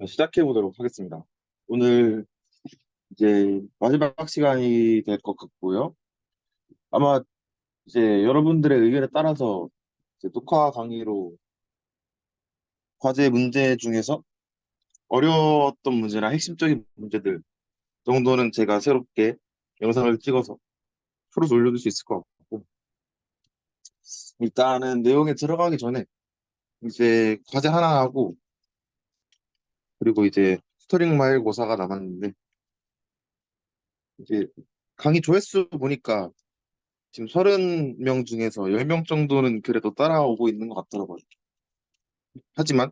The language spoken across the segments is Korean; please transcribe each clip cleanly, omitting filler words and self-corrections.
시작해 보도록 하겠습니다. 오늘 이제 마지막 시간이 될 것 같고요. 아마 이제 여러분들의 의견에 따라서 이제 녹화 강의로 과제 문제 중에서 어려웠던 문제나 핵심적인 문제들 정도는 제가 새롭게 영상을 찍어서 프로에 올려둘 수 있을 것 같고, 일단은 내용에 들어가기 전에 이제 과제 하나 하고, 그리고 이제 스토링 말고사가 남았는데, 이제 강의 조회수 보니까 지금 30명 중에서 10명 정도는 그래도 따라오고 있는 것 같더라고요. 하지만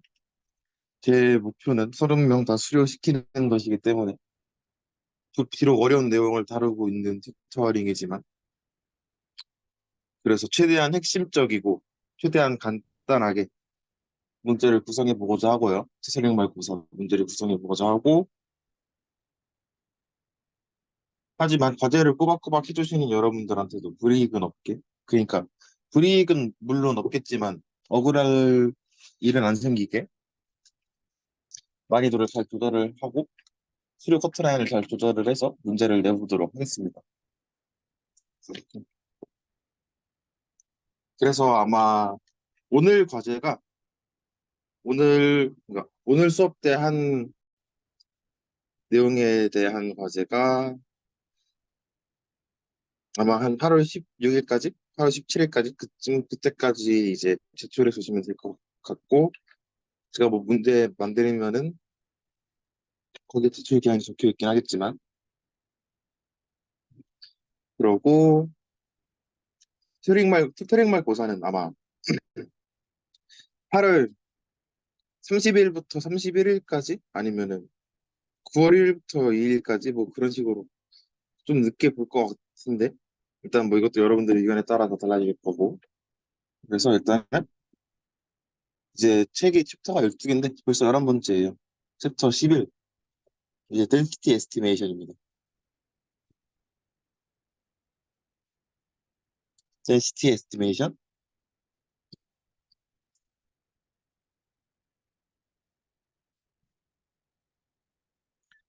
제 목표는 30명 다 수료시키는 것이기 때문에 비록 어려운 내용을 다루고 있는 튜터링이지만, 그래서 최대한 핵심적이고 최대한 간단하게 문제를 구성해 보고자 하고요. 스토링 말고사 문제를 구성해 보고자 하고, 하지만 과제를 꼬박꼬박 해주시는 여러분들한테도 불이익은 없게, 그러니까 불이익은 물론 없겠지만 억울할 일은 안 생기게 난이도를 잘 조절을 하고 수료 커트라인을 잘 조절을 해서 문제를 내보도록 하겠습니다. 그래서 아마 오늘 과제가 그러니까 오늘 수업 때 한 내용에 대한 과제가 아마 한 8월 16일까지, 8월 17일까지 그때까지 이제 제출해 주시면 될 것 같고, 제가 뭐 문제 만들면은 거기에 제출 기한이 적혀 있긴 하겠지만, 그러고 튜터링말 고사는 아마 8월 30일부터 31일까지 아니면은 9월 1일부터 2일까지 뭐 그런 식으로 좀 늦게 볼 것 같은데, 일단 뭐 이것도 여러분들의 의견에 따라서 달라질 거고. 그래서 일단 이제 책이 챕터가 12개인데 벌써 11번째예요. 챕터 11, 이제 density estimation입니다. density estimation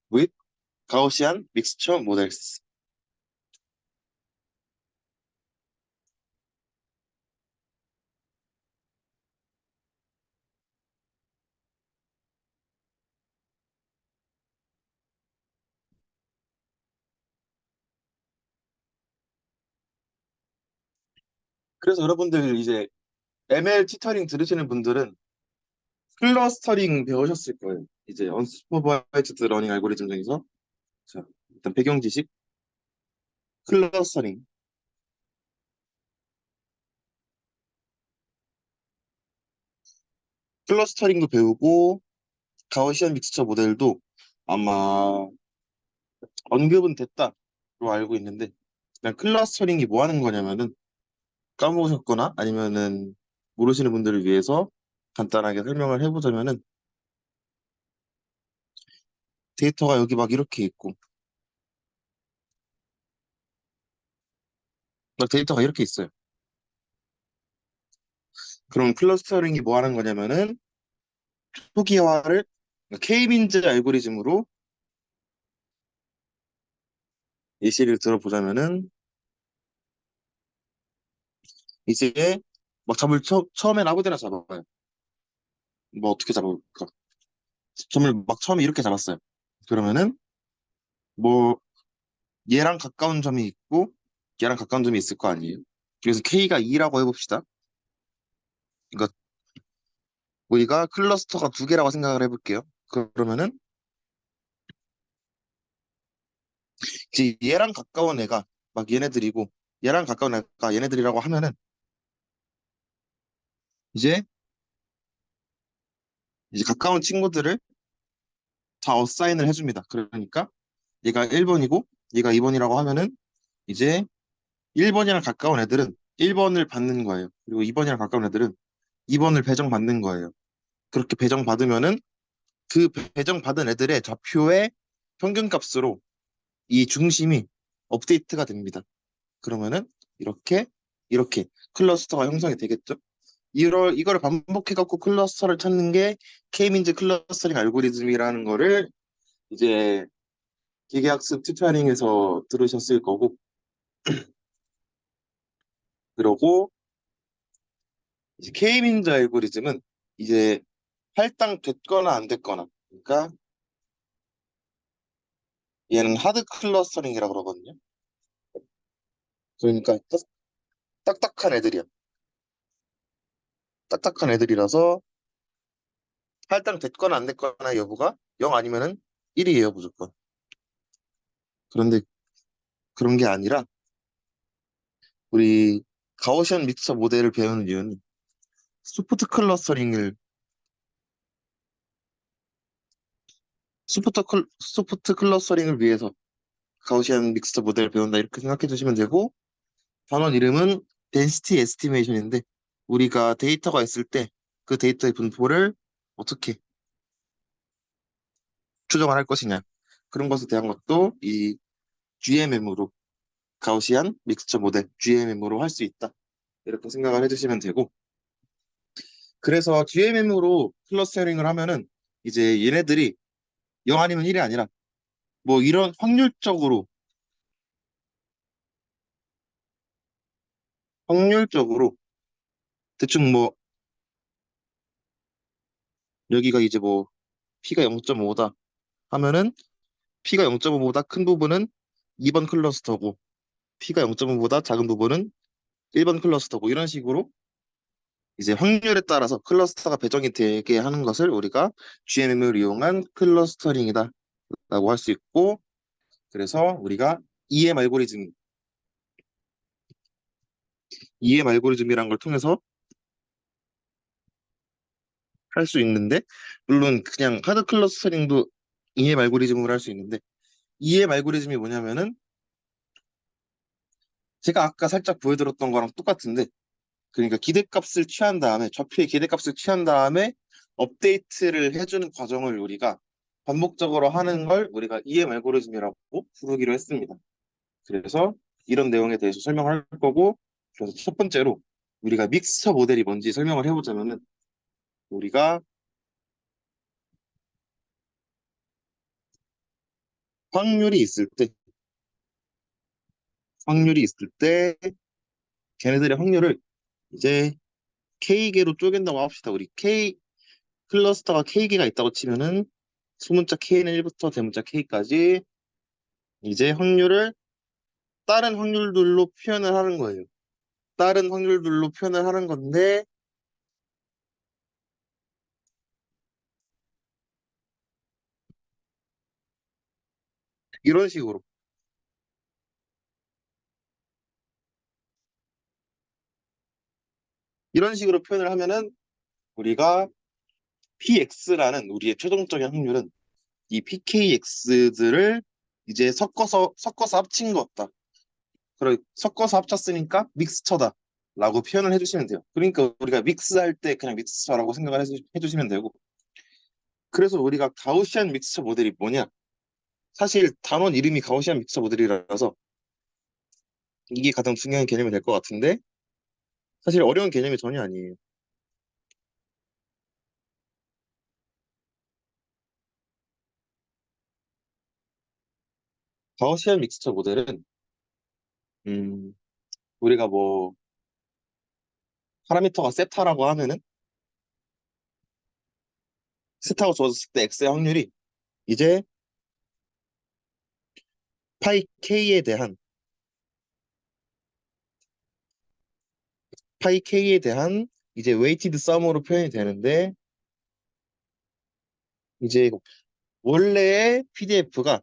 with Gaussian mixture models. 그래서 여러분들 이제 ML 티터링 들으시는 분들은 클러스터링 배우셨을 거예요. 이제 unsupervised learning 알고리즘 중에서. 자, 일단 배경 지식, 클러스터링. 클러스터링도 배우고 가우시안 믹스처 모델도 아마 언급은 됐다로 알고 있는데, 그냥 클러스터링이 뭐 하는 거냐면은 까먹으셨거나 아니면은 모르시는 분들을 위해서 간단하게 설명을 해보자면은, 데이터가 여기 막 이렇게 있고 막 데이터가 이렇게 있어요. 그럼 클러스터링이 뭐 하는 거냐면은 초기화를 K-민즈 알고리즘으로 예시를 들어보자면은, 이제 막 처음엔 아무 데나 잡아요. 뭐 어떻게 잡아볼까? 점을 막 처음에 이렇게 잡았어요. 그러면은 뭐 얘랑 가까운 점이 있고 얘랑 가까운 점이 있을 거 아니에요. 그래서 K가 2라고 해봅시다. 그러니까 우리가 클러스터가 두 개라고 생각을 해볼게요. 그러면은 이제 얘랑 가까운 애가 막 얘네들이고 얘랑 가까운 애가 얘네들이라고 하면은, 이제 가까운 친구들을 다 어사인을 해줍니다. 그러니까 얘가 1번이고 얘가 2번이라고 하면은 이제 1번이랑 가까운 애들은 1번을 받는 거예요. 그리고 2번이랑 가까운 애들은 2번을 배정받는 거예요. 그렇게 배정받으면은 그 배정받은 애들의 좌표의 평균값으로 이 중심이 업데이트가 됩니다. 그러면은 이렇게 클러스터가 형성이 되겠죠. 이걸 반복해갖고 클러스터를 찾는 게 K-민즈 클러스터링 알고리즘이라는 거를 이제 기계학습 튜터링에서 들으셨을 거고, 그러고 이제 K-민즈 알고리즘은 이제 할당 됐거나 안 됐거나, 그러니까 얘는 하드 클러스터링이라고 그러거든요. 그러니까 딱딱한 애들이야. 딱딱한 애들이라서 할당 됐거나 안 됐거나 여부가 0 아니면은 1이에요, 무조건. 그런데 그런 게 아니라 우리 가우시안 믹서 모델을 배우는 이유는 소프트 클러스터링을 소프트 클러스터링을 위해서 가우시안 믹스터 모델을 배운다 이렇게 생각해 주시면 되고, 단원 이름은 density estimation인데 우리가 데이터가 있을 때 그 데이터의 분포를 어떻게 추정을 할 것이냐, 그런 것에 대한 것도 이 GMM으로, 가우시안 믹스처 모델 GMM으로 할 수 있다 이렇게 생각을 해주시면 되고, 그래서 GMM으로 클러스터링을 하면은 이제 얘네들이 0 아니면 1이 아니라 뭐 이런 확률적으로 대충 뭐 여기가 이제 뭐 P가 0.5다 하면은 P가 0.5보다 큰 부분은 2번 클러스터고 P가 0.5보다 작은 부분은 1번 클러스터고, 이런 식으로 이제 확률에 따라서 클러스터가 배정이 되게 하는 것을 우리가 GMM을 이용한 클러스터링이다 라고 할 수 있고, 그래서 우리가 EM 알고리즘, EM 알고리즘이란 걸 통해서 할 수 있는데, 물론 그냥 하드 클러스터링도 EM 알고리즘으로 할 수 있는데, EM 알고리즘이 뭐냐면은 제가 아까 살짝 보여드렸던 거랑 똑같은데, 그러니까 기대값을 취한 다음에 좌표의 기대값을 취한 다음에 업데이트를 해주는 과정을 우리가 반복적으로 하는 걸 우리가 EM 알고리즘이라고 부르기로 했습니다. 그래서 이런 내용에 대해서 설명할 거고, 그래서 첫 번째로 우리가 믹스처 모델이 뭔지 설명을 해보자면은, 우리가 확률이 있을 때 확률이 있을 때 걔네들의 확률을 이제 K개로 쪼갠다고 합시다. 우리 K 클러스터가 K개가 있다고 치면은 소문자 K는 1부터 대문자 K까지 이제 확률을 다른 확률들로 표현을 하는 거예요. 다른 확률들로 표현을 하는 건데, 이런 식으로 이런 식으로 표현을 하면은 우리가 PX라는 우리의 최종적인 확률은 이 PKX들을 이제 섞어서 합친 거다. 그래, 섞어서 합쳤으니까 믹스처다 라고 표현을 해주시면 돼요. 그러니까 우리가 믹스할 때 그냥 믹스처라고 생각을 해주시면 되고, 그래서 우리가 가우시안 믹스처 모델이 뭐냐, 사실 단원 이름이 가우시안 믹스처 모델이라서 이게 가장 중요한 개념이 될 것 같은데, 사실 어려운 개념이 전혀 아니에요. 가우시안 믹스처 모델은 음, 우리가 뭐 파라미터가 세타라고 하면은 세타고 주어졌을 때 x의 확률이 이제 파이 k에 대한 파이 k에 대한 이제 웨이티드 썸으로 표현이 되는데, 이제 원래의 PDF가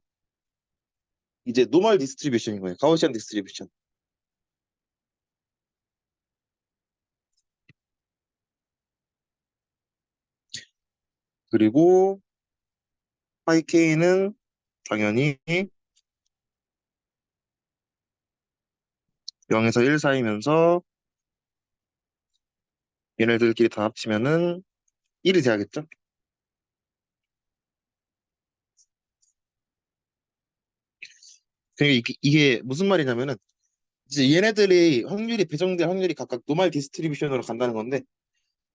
이제 노멀 디스트리뷰션인 거예요. 가우시안 디스트리뷰션. 그리고 파이 k는 당연히 0에서 1 사이면서 얘네들끼리 다 합치면은 1이 돼야겠죠? 그러니까 이게 무슨 말이냐면은 이제 얘네들이 확률이 배정될 확률이 각각 노멀 디스트리뷰션으로 간다는 건데,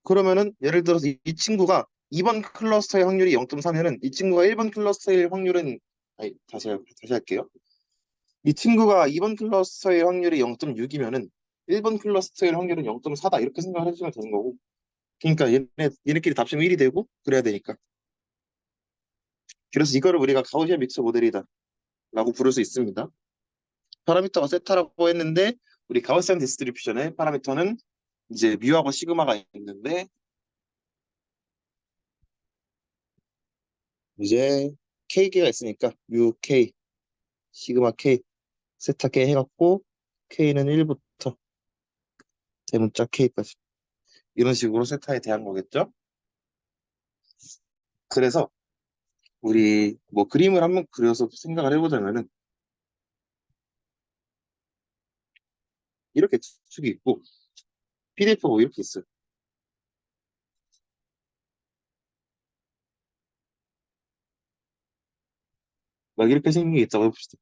그러면은 예를 들어서 이 친구가 2번 클러스터의 확률이 0.4면은 이 친구가 1번 클러스터의 확률은 아니 다시 할게요. 이 친구가 2번 클러스터의 확률이 0.6이면은 1번 클러스터의 확률은 0.4다 이렇게 생각을 해주면 되는 거고. 그러니까 얘네끼리 답심 1이 되고 그래야 되니까. 그래서 이거를 우리가 가우시안 믹스 모델이다라고 부를 수 있습니다. 파라미터가 세타라고 했는데 우리 가우시안 디스트리뷰션의 파라미터는 이제 뮤하고 시그마가 있는데 이제 K가 있으니까 뮤 K, 시그마 K, 세타 K 해갖고 K는 1부터 대문자 K까지 이런 식으로 세타에 대한 거겠죠? 그래서 우리 뭐 그림을 한번 그려서 생각을 해보자면은 이렇게 축이 있고 PDF가 뭐 이렇게 있어요. 막 이렇게 생긴 게 있다고 해봅시다.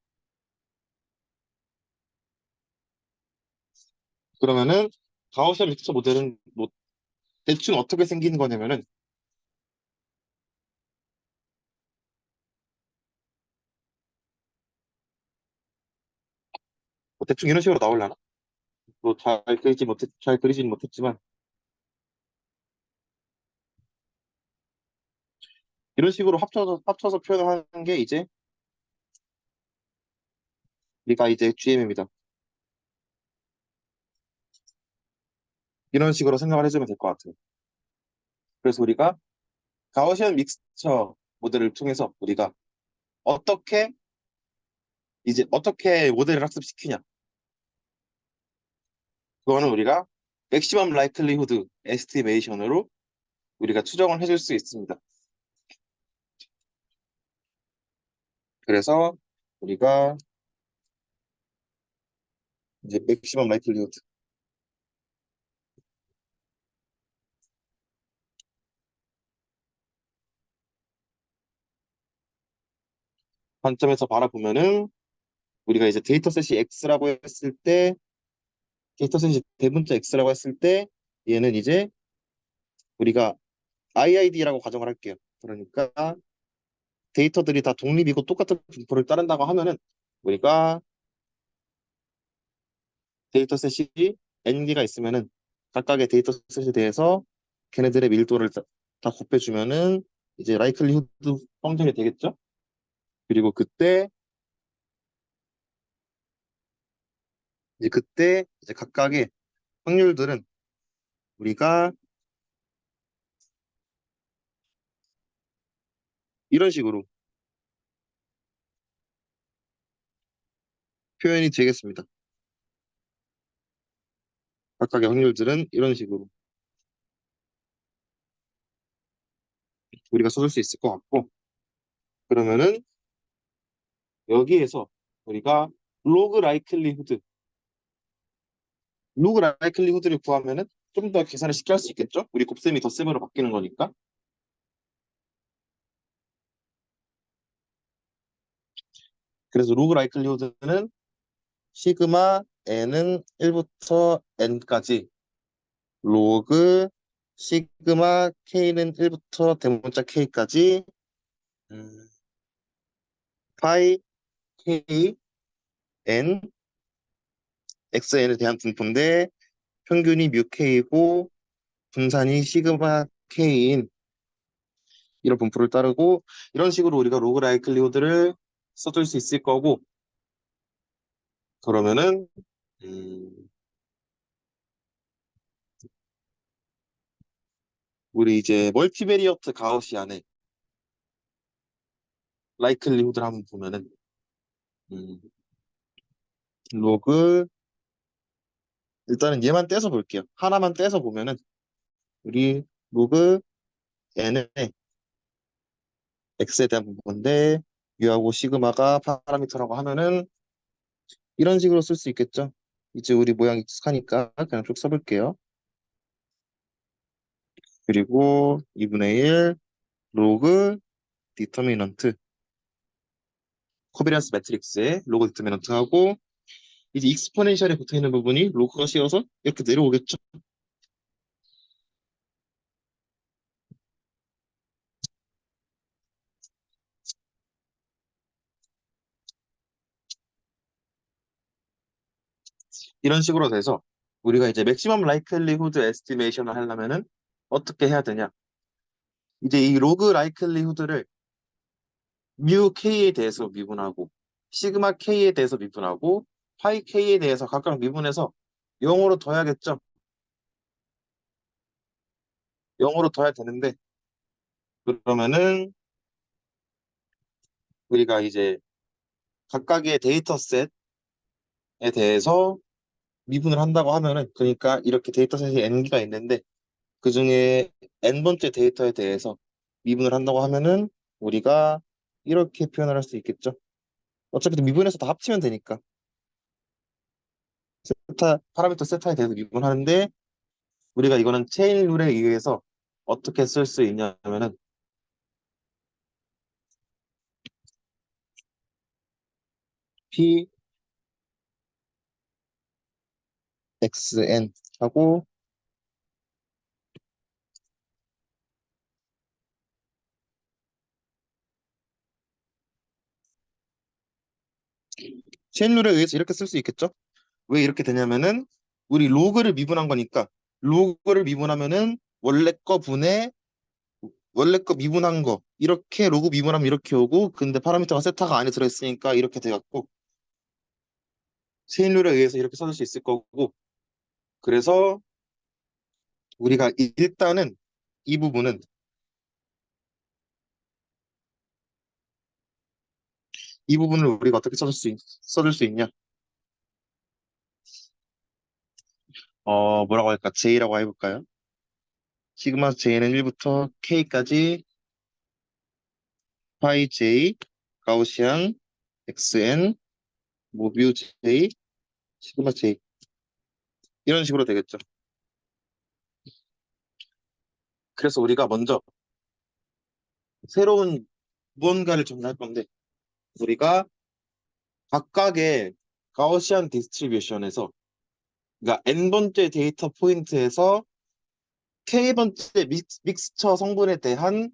그러면은 가우시안 믹서 모델은 뭐 대충 어떻게 생기는 거냐면은 뭐 대충 이런 식으로 나오려나? 뭐 잘 그리진 못했지만 이런 식으로 합쳐서 표현하는 게 이제 우리가 이제 GM입니다. 이런 식으로 생각을 해주면 될 것 같아요. 그래서 우리가 가우시안 믹스처 모델을 통해서 우리가 어떻게 이제 어떻게 모델을 학습시키냐? 그거는 우리가 맥시멈 라이클리후드 에스티메이션으로 우리가 추정을 해줄 수 있습니다. 그래서 우리가 이제 맥시멈 라이클리후드 관점에서 바라보면은 우리가 이제 데이터셋이 X라고 했을 때 데이터셋이 대문자 X라고 했을 때 얘는 이제 우리가 IID라고 가정을 할게요. 그러니까 데이터들이 다 독립이고 똑같은 분포를 따른다고 하면은 우리가 데이터셋이 N개가 있으면은 각각의 데이터셋에 대해서 걔네들의 밀도를 다 곱해주면은 이제 라이클리후드 성질이 되겠죠? 그리고 그때 이제 각각의 확률들은 우리가 이런 식으로 표현이 되겠습니다. 각각의 확률들은 이런 식으로 우리가 써줄 수 있을 것 같고 그러면은 여기에서 우리가 로그 라이클리후드 로그 라이클리후드를 구하면은 좀 더 계산을 쉽게 할 수 있겠죠? 우리 곱셈이 덧셈으로 바뀌는 거니까. 그래서 로그 라이클리후드는 시그마 n은 1부터 n까지 로그 시그마 k는 1부터 대문자 k까지 음, 파이 k n xn에 대한 분포인데 평균이 뮤 k이고 분산이 시그마 k인 이런 분포를 따르고 이런 식으로 우리가 로그 라이클리후드를 써줄 수 있을 거고 그러면은 음, 우리 이제 멀티베리어트 가우시안의 라이클리후드를 한번 보면은 음, 로그 일단은 얘만 떼서 볼게요. 하나만 떼서 보면은 우리 로그 n의 x에 대한 부분인데 유하고 시그마가 파라미터라고 하면은 이런 식으로 쓸 수 있겠죠. 이제 우리 모양 익숙하니까 그냥 쭉 써볼게요. 그리고 2분의 1 로그 디터미넌트 코비런스 매트릭스의 로그 디터미넌트 하고 이제 익스포넨셜에 붙어 있는 부분이 로그가 씌어서 이렇게 내려오겠죠. 이런 식으로 돼서 우리가 이제 맥시멈 라이클리후드 에스티메이션을 하려면은 어떻게 해야 되냐? 이제 이 로그 라이클리후드를 뮤 K에 대해서 미분하고 시그마 K에 대해서 미분하고 파이 K에 대해서 각각 미분해서 0으로 둬야겠죠? 0으로 둬야 되는데 그러면은 우리가 이제 각각의 데이터셋에 대해서 미분을 한다고 하면은 그러니까 이렇게 데이터셋이 n개가 있는데 그중에 n번째 데이터에 대해서 미분을 한다고 하면은 우리가 이렇게 표현을 할 수 있겠죠. 어차피 미분해서 다 합치면 되니까 파라미터 세타에 대해서 미분하는데 우리가 이거는 체인 룰에 의해서 어떻게 쓸 수 있냐면은 p xn 하고 체인 룰에 의해서 이렇게 쓸 수 있겠죠. 왜 이렇게 되냐면은 우리 로그를 미분한 거니까 로그를 미분하면은 원래 거 미분한 거 이렇게 로그 미분하면 이렇게 오고 근데 파라미터가 세타가 안에 들어있으니까 이렇게 돼갖고 체인룰에 의해서 이렇게 써줄 수 있을 거고 그래서 우리가 일단은 이 부분은 이 부분을 우리가 어떻게 써줄 수 있냐 뭐라고 할까 J라고 해볼까요? 시그마 J는 1부터 K까지 파이 J 가우시안 XN 모뷰 J 시그마 J 이런 식으로 되겠죠. 그래서 우리가 먼저 새로운 무언가를 정리할 건데 우리가 각각의 가우시안 디스트리뷰션에서 그러니까 n번째 데이터 포인트에서 k번째 믹스처 성분에 대한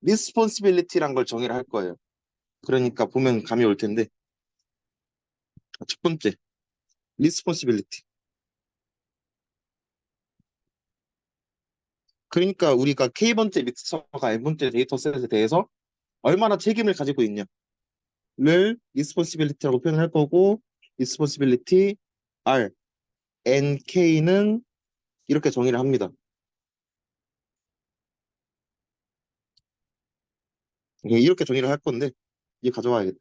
리스폰시빌리티란 걸 정의를 할 거예요. 그러니까 보면 감이 올 텐데 첫 번째 리스폰시빌리티. 그러니까 우리가 k번째 믹스처가 n번째 데이터셋에 대해서 얼마나 책임을 가지고 있냐를 리스폰시빌리티라고 표현할 거고 리스폰시빌리티 R, NK는 이렇게 정의를 합니다. 이렇게 정의를 할 건데 이게 가져와야겠다.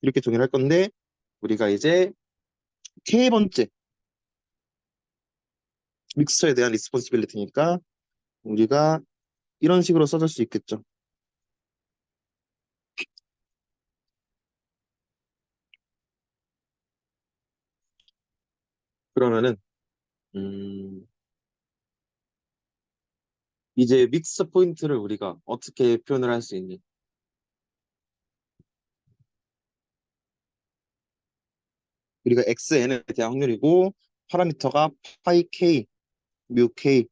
이렇게 정의를 할 건데 우리가 이제 K번째 믹스처에 대한 리스폰시빌리티니까 우리가 이런 식으로 써줄 수 있겠죠. 그러면은 음, 이제 믹스 포인트를 우리가 어떻게 표현을 할 수 있니? 우리가 xn에 대한 확률이고 파라미터가 파이 k, 뮤 k,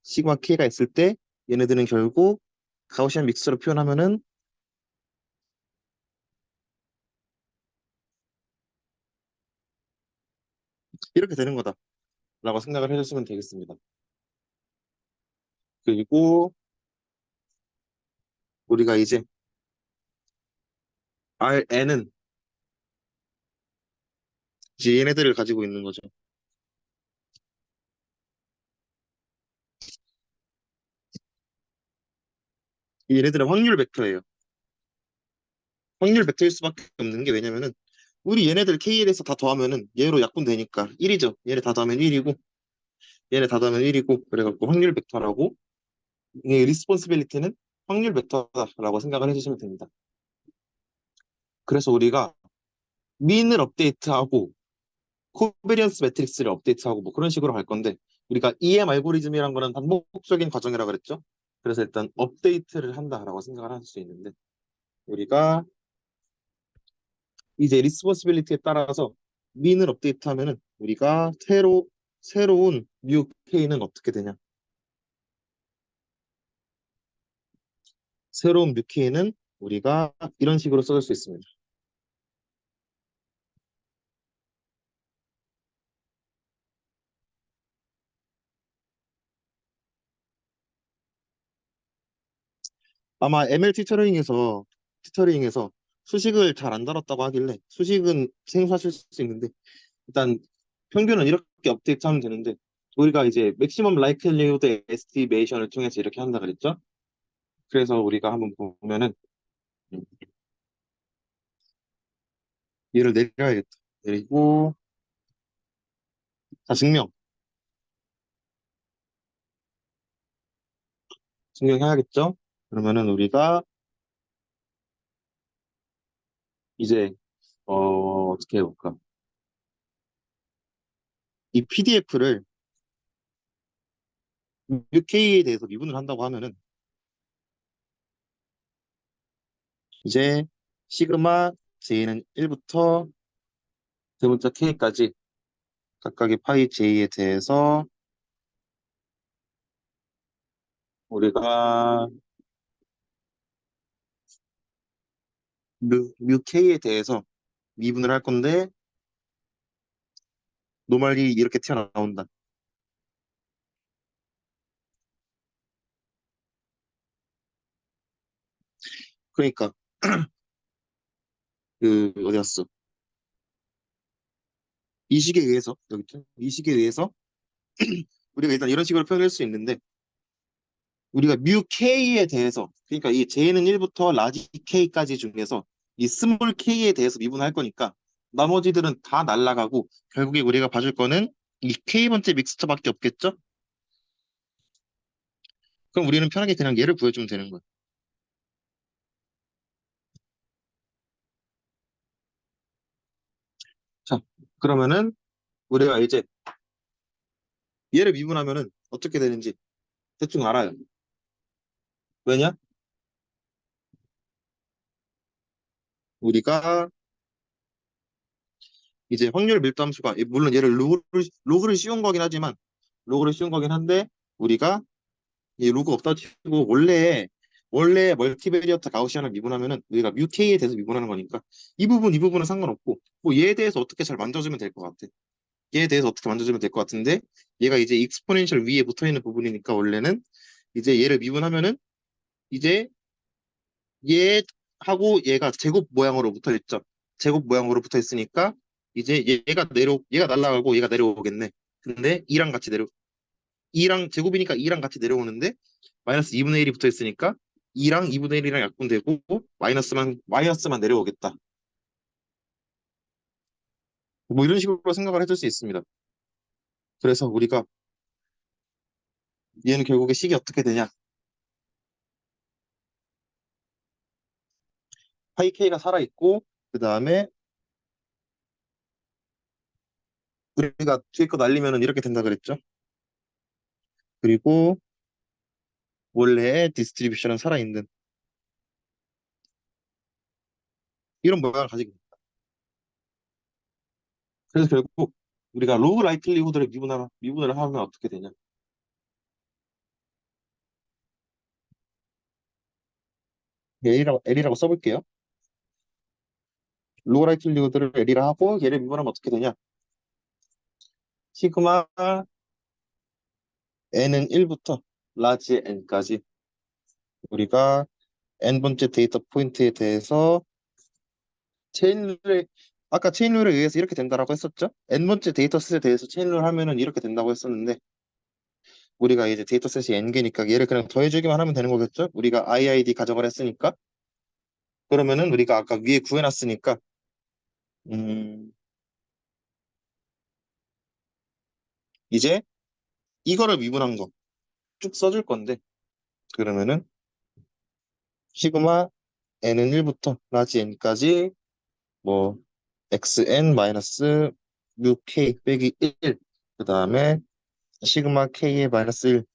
시그마 k가 있을 때 얘네들은 결국 가우시안 믹스로 표현하면은 이렇게 되는 거다라고 생각을 해주시면 되겠습니다. 그리고 우리가 이제 Rn은 이제 얘네들을 가지고 있는 거죠. 얘네들은 확률 벡터예요. 확률 벡터일 수밖에 없는 게 왜냐면은 우리 얘네들 K에 대해서 다 더하면은 얘로 약분되니까 1이죠. 얘네 다 더하면 1이고 얘네 다 더하면 1이고 그래갖고 확률 벡터라고 이 리스폰시빌리티는 확률 벡터다라고 생각을 해주시면 됩니다. 그래서 우리가 민을 업데이트하고 코베리언스 매트릭스를 업데이트하고 뭐 그런 식으로 할 건데 우리가 EM 알고리즘이란 거는 반복적인 과정이라 그랬죠. 그래서 일단 업데이트를 한다라고 생각을 할 수 있는데 우리가 이제 리스폰시빌리티에 따라서 민을 업데이트하면은 우리가 새로운 뉴 K는 어떻게 되냐? 새로운 뮤 K는 우리가 이런 식으로 써줄 수 있습니다. 아마 ML 티터링에서 수식을 잘 안 다뤘다고 하길래 수식은 생소하실 수 있는데 일단 평균은 이렇게 업데이트하면 되는데 우리가 이제 맥시멈 라이클리후드 에스티메이션을 통해서 이렇게 한다 그랬죠? 그래서 우리가 한번 보면은 음, 얘를 내려야겠다. 내리고 자 증명해야겠죠? 그러면은 우리가 이제 어떻게 해볼까? 이 PDF를 UK에 대해서 미분을 한다고 하면은 이제 시그마 J는 1부터 대문자 K까지 각각의 파이 J에 대해서 우리가 뮤 K에 대해서 미분을 할 건데 노멀이 이렇게 튀어나온다. 그러니까 그 어디 갔어? 이 식에 의해서 여기 있죠? 이 식에 의해서 우리가 일단 이런 식으로 표현할 수 있는데 우리가 뮤 K에 대해서 그러니까 이 J는 1부터 라지 K까지 중에서 이 스몰 K에 대해서 미분할 거니까 나머지들은 다 날라가고 결국에 우리가 봐줄 거는 이 K번째 믹스처밖에 없겠죠? 그럼 우리는 편하게 그냥 얘를 구해주면 되는 거야. 자, 그러면은 우리가 이제 얘를 미분하면은 어떻게 되는지 대충 알아요. 왜냐? 우리가 이제 확률 밀도 함수가 물론 얘를 로그를 씌운 거긴 하지만 로그를 씌운 거긴 한데 우리가 이 로그 없다 치고 원래 멀티베리어트 가우시안을 미분하면은 우리가 뮤 K에 대해서 미분하는 거니까 이 부분은 상관없고 뭐 얘에 대해서 어떻게 잘 만져주면 될 것 같아. 얘에 대해서 어떻게 만져주면 될 것 같은데 얘가 이제 익스포넨셜 위에 붙어 있는 부분이니까 원래는 이제 얘를 미분하면은 이제 얘하고 얘가 제곱 모양으로 붙어 있죠. 제곱 모양으로 붙어 있으니까 이제 얘가 날아가고 얘가 내려오겠네. 근데 2랑 제곱이니까 2랑 같이 내려오는데 마이너스 2분의 1이 붙어 있으니까 2랑 2분의 1이랑 약분되고 마이너스만 내려오겠다. 뭐 이런 식으로 생각을 해줄 수 있습니다. 그래서 우리가 얘는 결국에 식이 어떻게 되냐? 파이 K가 살아 있고 그 다음에 우리가 뒤에 거 날리면은 이렇게 된다 그랬죠? 그리고 원래의 디스트리뷰션은 살아있는 이런 모양을 가지고 있다. 그래서 결국 우리가 로그 라이틀리후드를 미분을 하면 어떻게 되냐? L이라고 써볼게요. 로그 라이틀리후드를 L이라 하고 얘를 미분하면 어떻게 되냐? 시그마 n은 1부터 라지 n까지 우리가 n번째 데이터 포인트에 대해서 체인룰에 아까 체인룰에 의해서 이렇게 된다라고 했었죠? n번째 데이터셋에 대해서 체인룰 하면은 이렇게 된다고 했었는데 우리가 이제 데이터셋이 n개니까 얘를 그냥 더해주기만 하면 되는 거겠죠? 우리가 IID 가정을 했으니까 그러면은 우리가 아까 위에 구해놨으니까 음, 이제 이거를 미분한 거 쭉 써줄 건데 그러면은 시그마 n은 1부터 라지 n까지 뭐 xn 마이너스 uk 빼기 1 그 다음에 시그마 k의 마이너스 1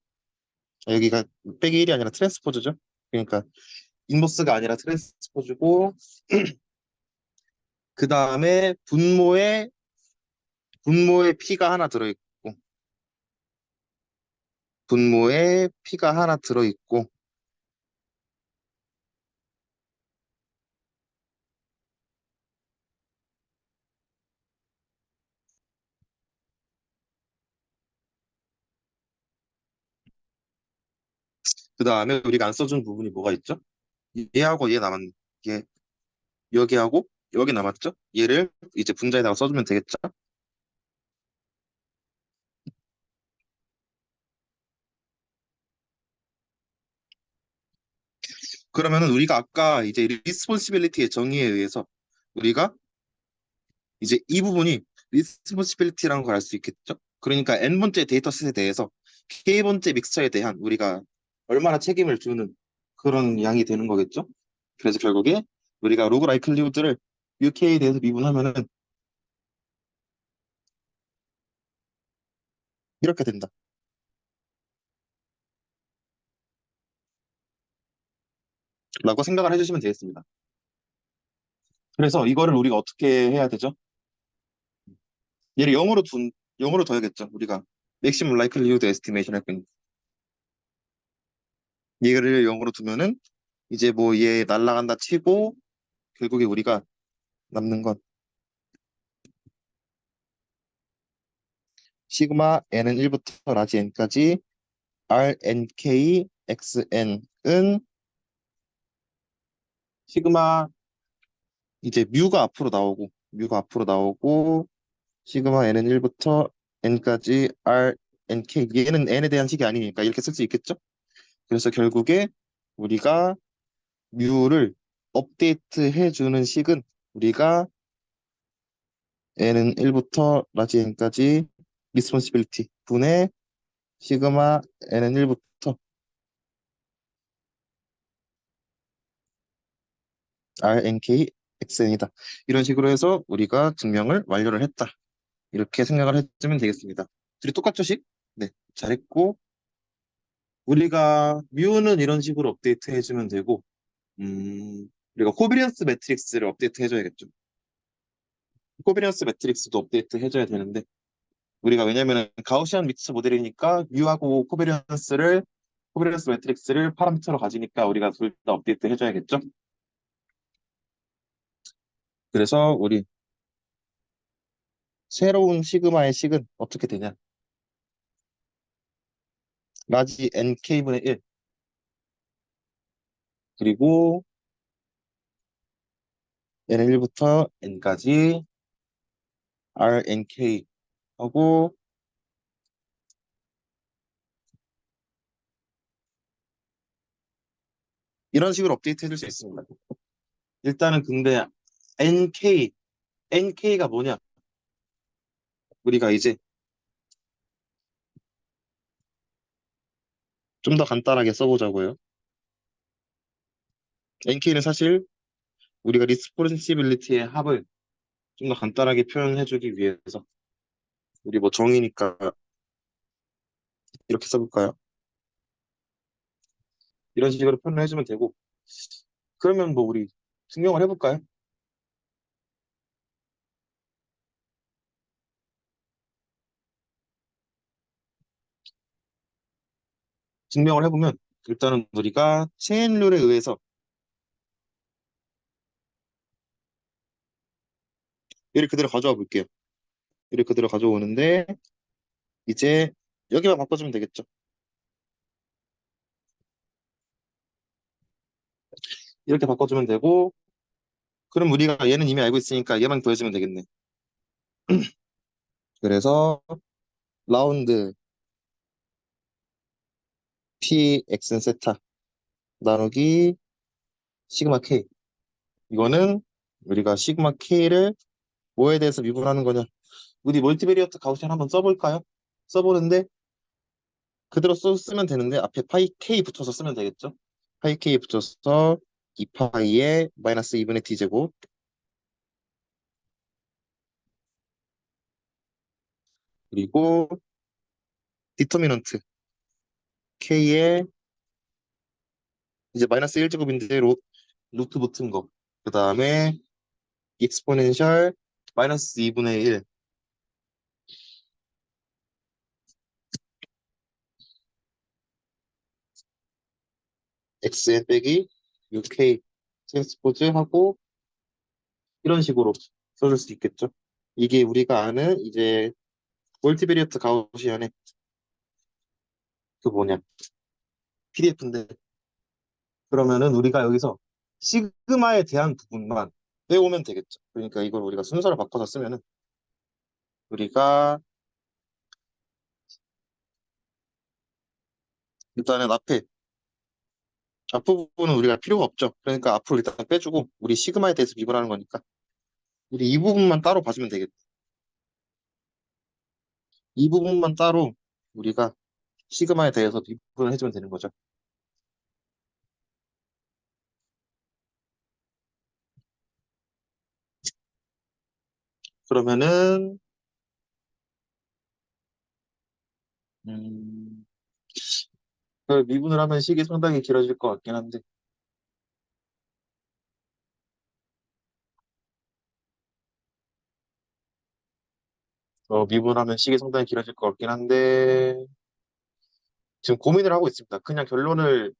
여기가 빼기 1이 아니라 트랜스포즈죠. 그러니까 인버스가 아니라 트랜스포즈고 그 다음에 분모에 p가 하나 들어있고 분모에 p가 하나 들어있고 그 다음에 우리가 안 써준 부분이 뭐가 있죠? 얘하고 얘 남았네. 얘 여기하고 여기 남았죠? 얘를 이제 분자에다가 써주면 되겠죠? 그러면은 우리가 아까 이제 리스폰시빌리티의 정의에 의해서 우리가 이제 이 부분이 리스폰시빌리티라는 걸 알 수 있겠죠? 그러니까 n번째 데이터셋에 대해서 k번째 믹스처에 대한 우리가 얼마나 책임을 주는 그런 양이 되는 거겠죠? 그래서 결국에 우리가 로그 라이클리후드를 UK에 대해서 미분하면은 이렇게 된다. 라고 생각을 해주시면 되겠습니다. 그래서 이거를 우리가 어떻게 해야 되죠? 얘를 0으로 둬야겠죠. 우리가 맥시멈 라이클리후드 에스티메이션 할 거니까. 얘를 0으로 두면은 이제 뭐 얘 날라간다 치고 결국에 우리가 남는 건 시그마 n은 1부터 라지 n까지 rnk xn은 시그마 이제 뮤가 앞으로 나오고 시그마 n은 1부터 n까지 rnk 얘는 n에 대한 식이 아니니까 이렇게 쓸 수 있겠죠? 그래서 결국에 우리가 뮤를 업데이트 해주는 식은 우리가 n은 1부터 라지 n까지 리스폰시빌리티 분의 시그마 n은 1부터 rnk xn이다. 이런 식으로 해서 우리가 증명을 완료를 했다. 이렇게 생각을 해주면 되겠습니다. 둘이 똑같죠, 식? 네, 잘했고 우리가 뮤는 이런 식으로 업데이트 해주면 되고 우리가 코비리언스 매트릭스를 업데이트 해줘야겠죠. 코비리언스 매트릭스도 업데이트 해줘야 되는데 우리가 왜냐면은 가우시안 믹스 모델이니까 뮤하고 코비리언스 매트릭스를 파라미터로 가지니까 우리가 둘 다 업데이트 해줘야겠죠. 그래서 우리 새로운 시그마의 식은 어떻게 되냐? 라지 nk분의 1 그리고 n1부터 n까지 rnk 하고 이런 식으로 업데이트 해줄 수 있습니다. 일단은 근데 nk가 뭐냐? 우리가 이제 좀 더 간단하게 써보자고요. nk는 사실 우리가 리스폰시빌리티의 합을 좀 더 간단하게 표현해주기 위해서 우리 뭐 정의니까 이렇게 써볼까요? 이런 식으로 표현해주면 되고 그러면 뭐 우리 증명을 해볼까요? 증명을 해보면 일단은 우리가 체인 룰에 의해서 얘를 그대로 가져와 볼게요. 얘를 그대로 가져오는데 이제 여기만 바꿔주면 되겠죠. 이렇게 바꿔주면 되고 그럼 우리가 얘는 이미 알고 있으니까 얘만 구해주면 되겠네. 그래서 라운드 p x는 세타 나누기 시그마 k 이거는 우리가 시그마 k를 뭐에 대해서 미분하는 거냐 우리 멀티베리어트 가우시안 한번 써볼까요? 써보는데 그대로 쓰면 되는데 앞에 파이 k 붙여서 쓰면 되겠죠? 파이 k 붙여서 2파이에 마이너스 2분의 t제곱 그리고 디터미넌트 k에 이제 마이너스 1제곱인데 루트 붙은 거. 그 다음에 익스포넨셜 마이너스 2분의 1 xn 빼기 6k 트랜스포즈 하고 이런 식으로 써줄 수 있겠죠. 이게 우리가 아는 이제 멀티베리어트 가우시안의 그 뭐냐 PDF인데 그러면은 우리가 여기서 시그마에 대한 부분만 빼오면 되겠죠. 그러니까 이걸 우리가 순서를 바꿔서 쓰면은 우리가 일단은 앞부분은 우리가 필요가 없죠. 그러니까 앞으로 일단 빼주고 우리 시그마에 대해서 미분하는 거니까 우리 이 부분만 따로 봐주면 되겠다. 이 부분만 따로 우리가 시그마에 대해서 미분을 해주면 되는 거죠. 그러면은 음, 그 미분을 하면 식이 상당히 길어질 것 같긴 한데 미분하면 식이 상당히 길어질 것 같긴 한데 지금 고민을 하고 있습니다. 그냥 결론을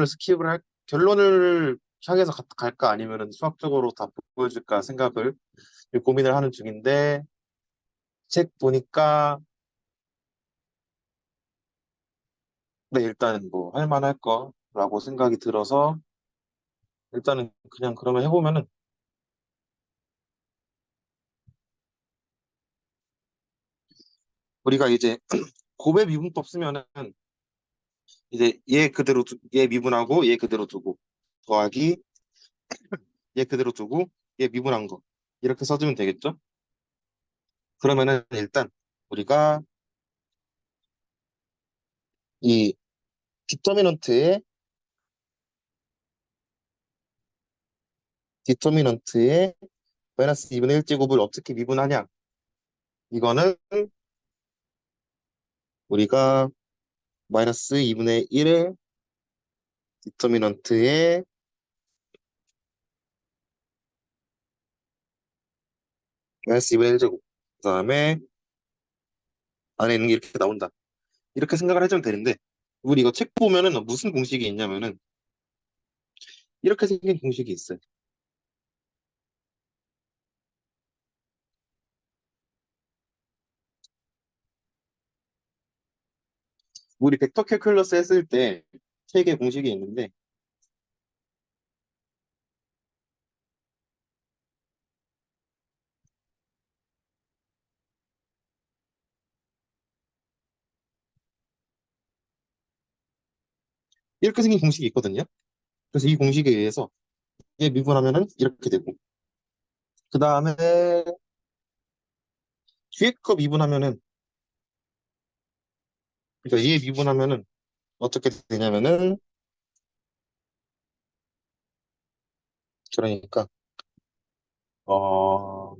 스킵을 할 결론을 향해서 갈까 아니면은 수학적으로 다 보여줄까 생각을 고민을 하는 중인데 책 보니까 네, 일단은 뭐 할만할 거라고 생각이 들어서 일단은 그냥 그러면 해보면은 우리가 이제 곱의 미분법 쓰면은 이제 얘 미분하고 얘 그대로 두고 더하기 얘 그대로 두고 얘 미분한 거 이렇게 써주면 되겠죠? 그러면은 일단 우리가 이 디터미넌트의 디터미넌트의 마이너스 2분의 1제곱을 어떻게 미분하냐 이거는 우리가 마이너스 2분의 1의 디터미넌트의 마이너스 2분의 1제곱 그 다음에 안에 있는 게 이렇게 나온다 이렇게 생각을 해주면 되는데 우리 이거 책 보면은 무슨 공식이 있냐면은 이렇게 생긴 공식이 있어요. 우리 벡터 calculus 했을 때 세 개 공식이 있는데 이렇게 생긴 공식이 있거든요. 그래서 이 공식에 의해서 얘 미분하면은 이렇게 되고 그 다음에 뒤에 거 미분하면은 그러니까 얘 미분하면은 어떻게 되냐면은 그러니까 어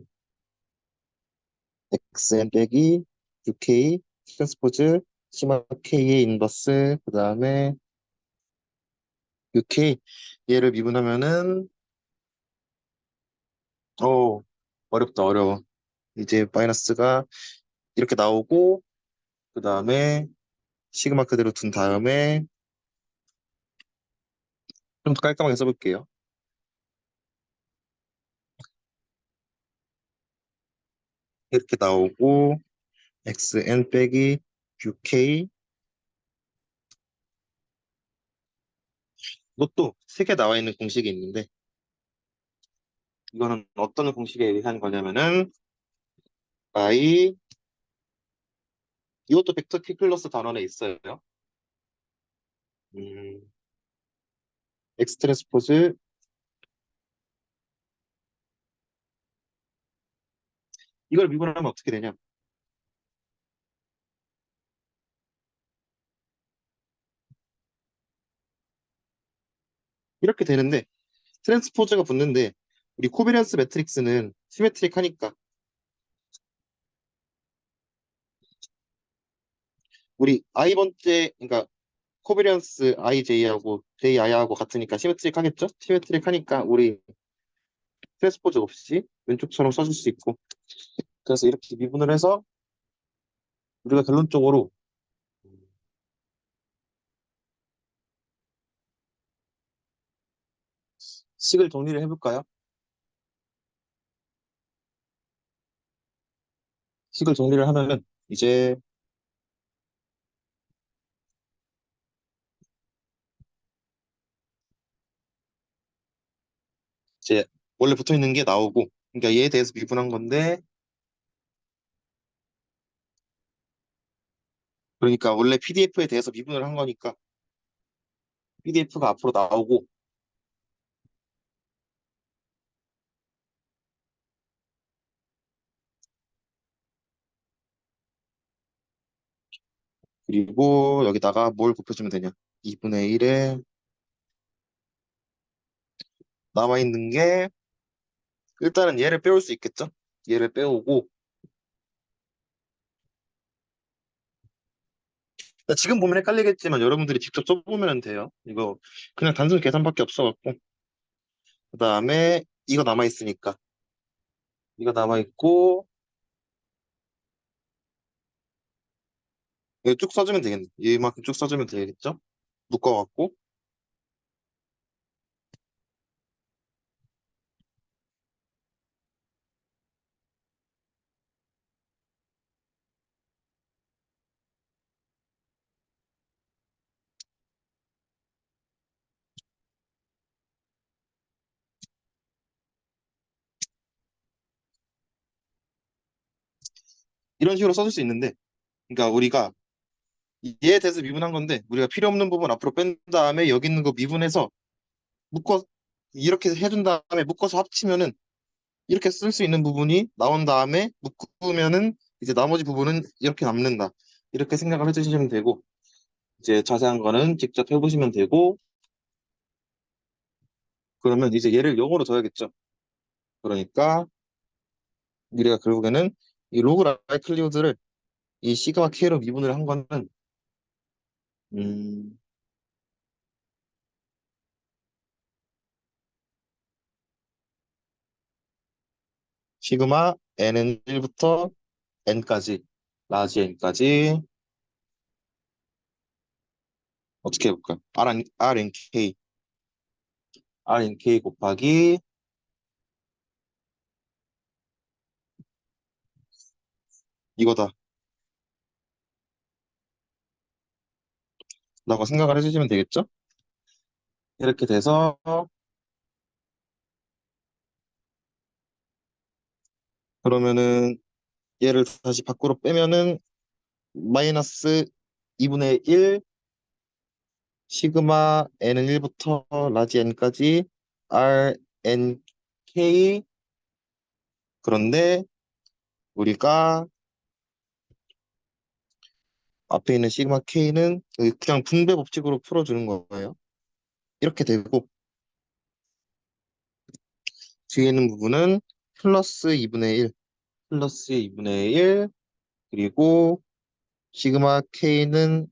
xn 빼기 6k 트랜스포즈 시마 k의 인버스 그 다음에 6k 얘를 미분하면은 어 어렵다 어려워 이제 마이너스가 이렇게 나오고 그 다음에 시그마 그대로 둔 다음에 좀 더 깔끔하게 써볼게요. 이렇게 나오고 xn 빼기 6k 이것도 세 개 나와 있는 공식이 있는데 이거는 어떤 공식에 의한 거냐면은 by 이것도 벡터 calculus 단원에 있어요. 음, x 트랜스포즈 이걸 미분하면 어떻게 되냐? 이렇게 되는데 트랜스포즈가 붙는데 우리 코비런스 매트릭스는 시메트릭하니까 우리 i번째 그러니까 코비런스 IJ하고 JI하고 같으니까 시메트릭 하겠죠? 시메트릭 하니까 우리 트랜스포즈 없이 왼쪽처럼 써줄 수 있고 그래서 이렇게 미분을 해서 우리가 결론적으로 식을 정리를 해볼까요? 식을 정리를 하면은 이제 원래 붙어 있는 게 나오고, 그러니까 얘에 대해서 미분한 건데, 그러니까 원래 PDF에 대해서 미분을 한 거니까 PDF가 앞으로 나오고, 그리고 여기다가 뭘 곱해주면 되냐? 2분의 1에 남아있는 게, 일단은 얘를 빼올 수 있겠죠? 얘를 빼오고, 지금 보면 헷갈리겠지만 여러분들이 직접 써보면 돼요. 이거 그냥 단순 계산밖에 없어갖고. 그 다음에 이거 남아있으니까. 이거 남아있고, 이거 쭉 써주면 되겠네. 이만큼 쭉 써주면 되겠죠? 묶어갖고. 이런 식으로 써줄 수 있는데, 그러니까 우리가 얘에 대해서 미분한 건데, 우리가 필요 없는 부분 앞으로 뺀 다음에 여기 있는 거 미분해서 묶어, 이렇게 해준 다음에 묶어서 합치면은 이렇게 쓸 수 있는 부분이 나온 다음에 묶으면은 이제 나머지 부분은 이렇게 남는다. 이렇게 생각을 해주시면 되고, 이제 자세한 거는 직접 해보시면 되고, 그러면 이제 얘를 영어로 줘야겠죠. 그러니까 우리가 결국에는 이 로그 라이클리후드를 이 시그마 K로 미분을 한 거는 음, 시그마 n은 1부터 n까지 라지 n까지 어떻게 해볼까요? RNK 곱하기 이거다 라고 생각을 해주시면 되겠죠? 이렇게 돼서 그러면은 얘를 다시 밖으로 빼면은 마이너스 2분의 1 시그마 n은 1부터 라지 n까지 RNK. 그런데 우리가 앞에 있는 시그마 K는 그냥 분배 법칙으로 풀어주는 거예요. 이렇게 되고 뒤에 있는 부분은 플러스 2분의 1 플러스 2분의 1 그리고 시그마 K는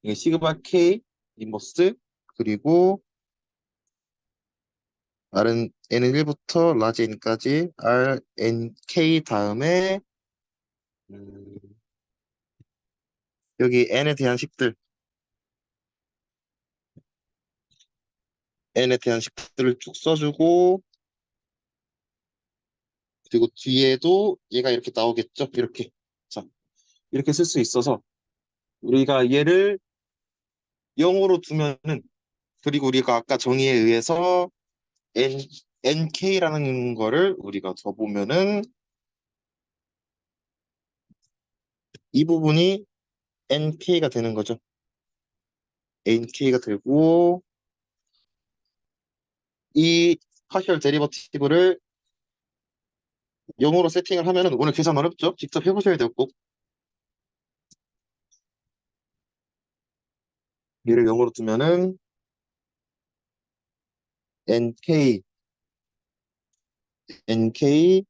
이게 시그마 K 인버스 그리고 R은 N은 1부터 라지 N까지 RNK 다음에 음, 여기 N에 대한 식들을 쭉 써주고 그리고 뒤에도 얘가 이렇게 나오겠죠? 이렇게 자 이렇게 쓸 수 있어서 우리가 얘를 0으로 두면은 그리고 우리가 아까 정의에 의해서 N, NK라는 거를 우리가 줘보면은 이 부분이 NK가 되는 거죠. NK가 되고 이 파셜 데리버티브를 0으로 세팅을 하면은 오늘 계산 어렵죠? 직접 해보셔야 돼요, 꼭. 얘를 0으로 두면은 NK, NK,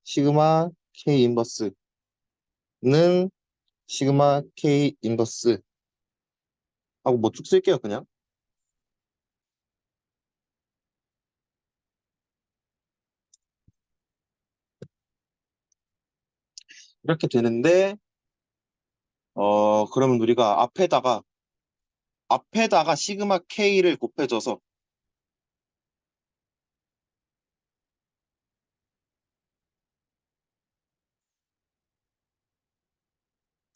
시그마 K 인버스는 시그마 K 인버스 하고 뭐 쭉 쓸게요, 그냥. 이렇게 되는데 그러면 우리가 앞에다가 시그마 K를 곱해줘서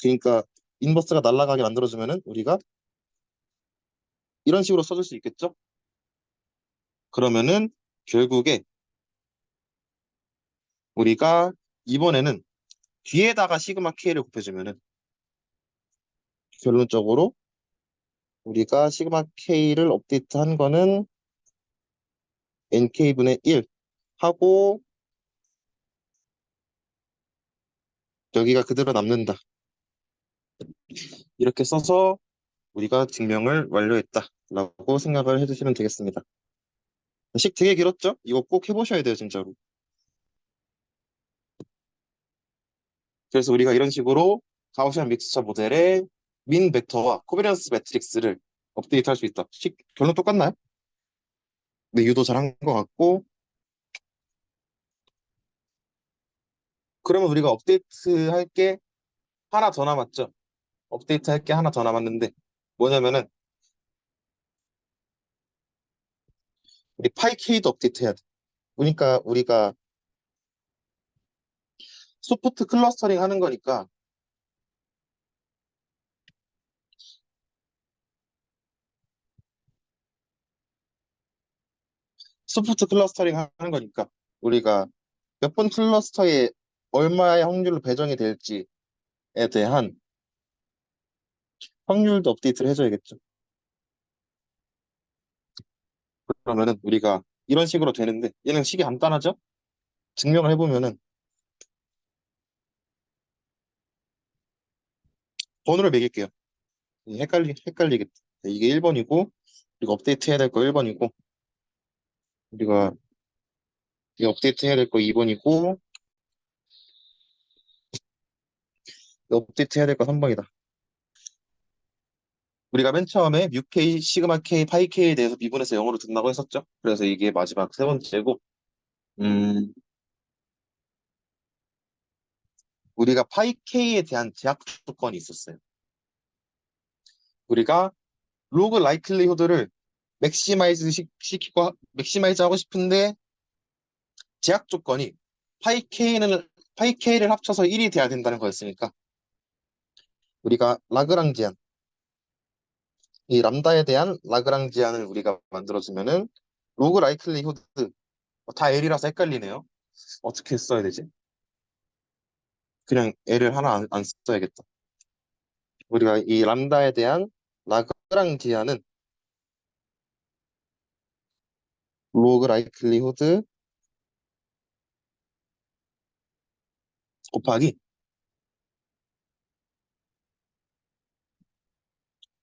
그러니까 인버스가 날아가게 만들어주면은 우리가 이런 식으로 써줄 수 있겠죠? 그러면은 결국에 우리가 이번에는 뒤에다가 시그마 K를 곱해주면은 결론적으로 우리가 시그마 K를 업데이트한 거는 NK분의 1 하고 여기가 그대로 남는다. 이렇게 써서 우리가 증명을 완료했다라고 생각을 해주시면 되겠습니다. 식 되게 길었죠? 이거 꼭 해보셔야 돼요, 진짜로. 그래서 우리가 이런 식으로 가우시안 믹스처 모델의 민 벡터와 코비넌스 매트릭스를 업데이트할 수 있다. 결론 똑같나요? 네, 유도 잘한 것 같고. 그러면 우리가 업데이트 할 게 하나 더 남았죠? 업데이트 할 게 하나 더 남았는데 뭐냐면은 우리 파이 K도 업데이트 해야 돼. 그러니까 우리가 소프트 클러스터링 하는 거니까 소프트 클러스터링 하는 거니까 우리가 몇 번 클러스터에 얼마의 확률로 배정이 될지에 대한 확률도 업데이트를 해줘야겠죠. 그러면은 우리가 이런 식으로 되는데 얘는 식이 간단하죠? 증명을 해보면은 번호를 매길게요. 헷갈리겠다. 이게 1번이고 우리가 업데이트 해야 될 거 1번이고 우리가 이 업데이트 해야 될 거 2번이고 업데이트 해야 될 거 3번이다. 우리가 맨 처음에 뮤 K, 시그마 K, 파이 K에 대해서 미분해서 영어로 듣는다고 했었죠. 그래서 이게 마지막 세 번째고 음, 우리가 파이 K에 대한 제약 조건이 있었어요. 우리가 로그 라이클리후드를 맥시마이즈 하고 싶은데 제약 조건이 파이 K를 합쳐서 1이 돼야 된다는 거였으니까 우리가 라그랑지안 이 람다에 대한 라그랑지안을 우리가 만들어주면은 로그 라이클리후드 다 L이라서 헷갈리네요. 어떻게 써야 되지? 그냥 L을 하나 안 써야겠다. 우리가 이 람다에 대한 라그랑지안은 로그 라이클리후드 곱하기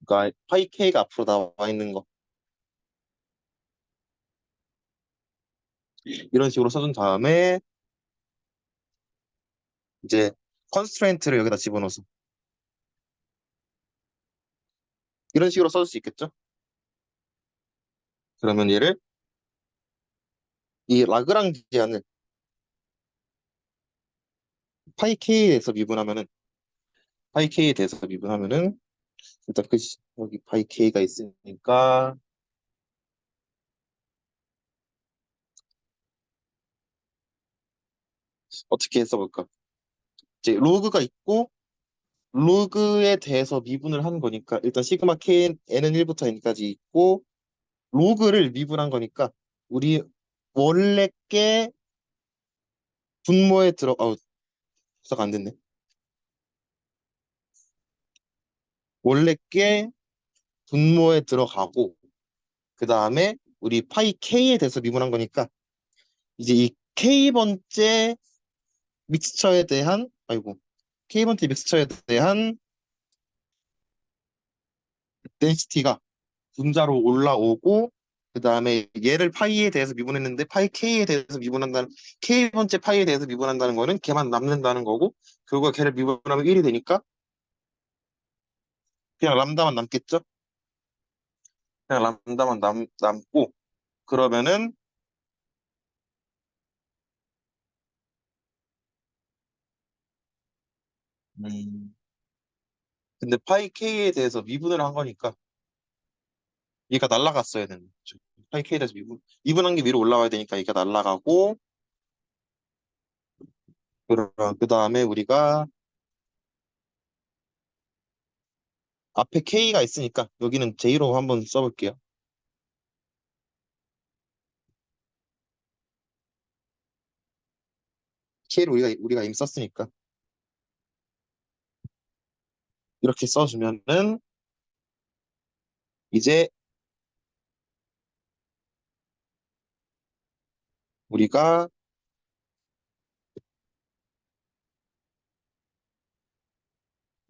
그러니까 파이 K가 앞으로 나와 있는 거 이런 식으로 써준 다음에 이제 컨스트레인트를 여기다 집어넣어서 이런 식으로 써줄 수 있겠죠? 그러면 얘를 이 라그랑지안을 파이 K에서 미분하면은 파이 K에 대해서 미분하면은 일단 그 여기 파이 K가 있으니까 어떻게 써볼까? 이제 로그가 있고 로그에 대해서 미분을 한 거니까 일단 시그마 K n은 1부터 n까지 있고 로그를 미분한 거니까 우리 원래 게 분모에 숫자가 안 됐네. 원래 게 분모에 들어가고 그 다음에 우리 파이 K에 대해서 미분한 거니까 이제 이 K번째 믹스처에 대한 K번째 믹스처에 대한 덴시티가 분자로 올라오고 그 다음에 얘를 파이에 대해서 미분했는데 파이 K에 대해서 미분한다는 K번째 파이에 대해서 미분한다는 거는 걔만 남는다는 거고 결국에 걔를 미분하면 1이 되니까 그냥 람다만 남겠죠? 그냥 람다만 남고 그러면은 음, 근데 파이 K에 대해서 미분을 한 거니까 얘가 날라갔어야 되는 거죠. 파이 K에 대해서 미분한 게 위로 올라와야 되니까 얘가 날라가고 그 다음에 우리가 앞에 K가 있으니까 여기는 J로 한번 써볼게요. K를 우리가 이미 썼으니까 이렇게 써주면은 이제 우리가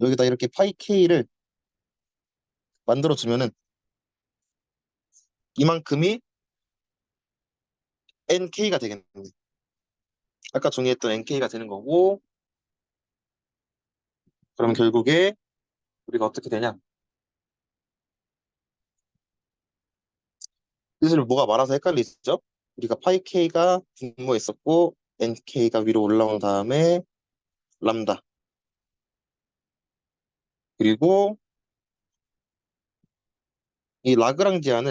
여기다 이렇게 파이 K를 만들어주면은 이만큼이 NK가 되겠네. 아까 정의했던 NK가 되는 거고, 그럼 결국에 우리가 어떻게 되냐? 뜻을 뭐가 많아서 헷갈리죠? 우리가 파이 K가 분모에 있었고, NK가 위로 올라온 다음에 람다. 그리고 이 라그랑지안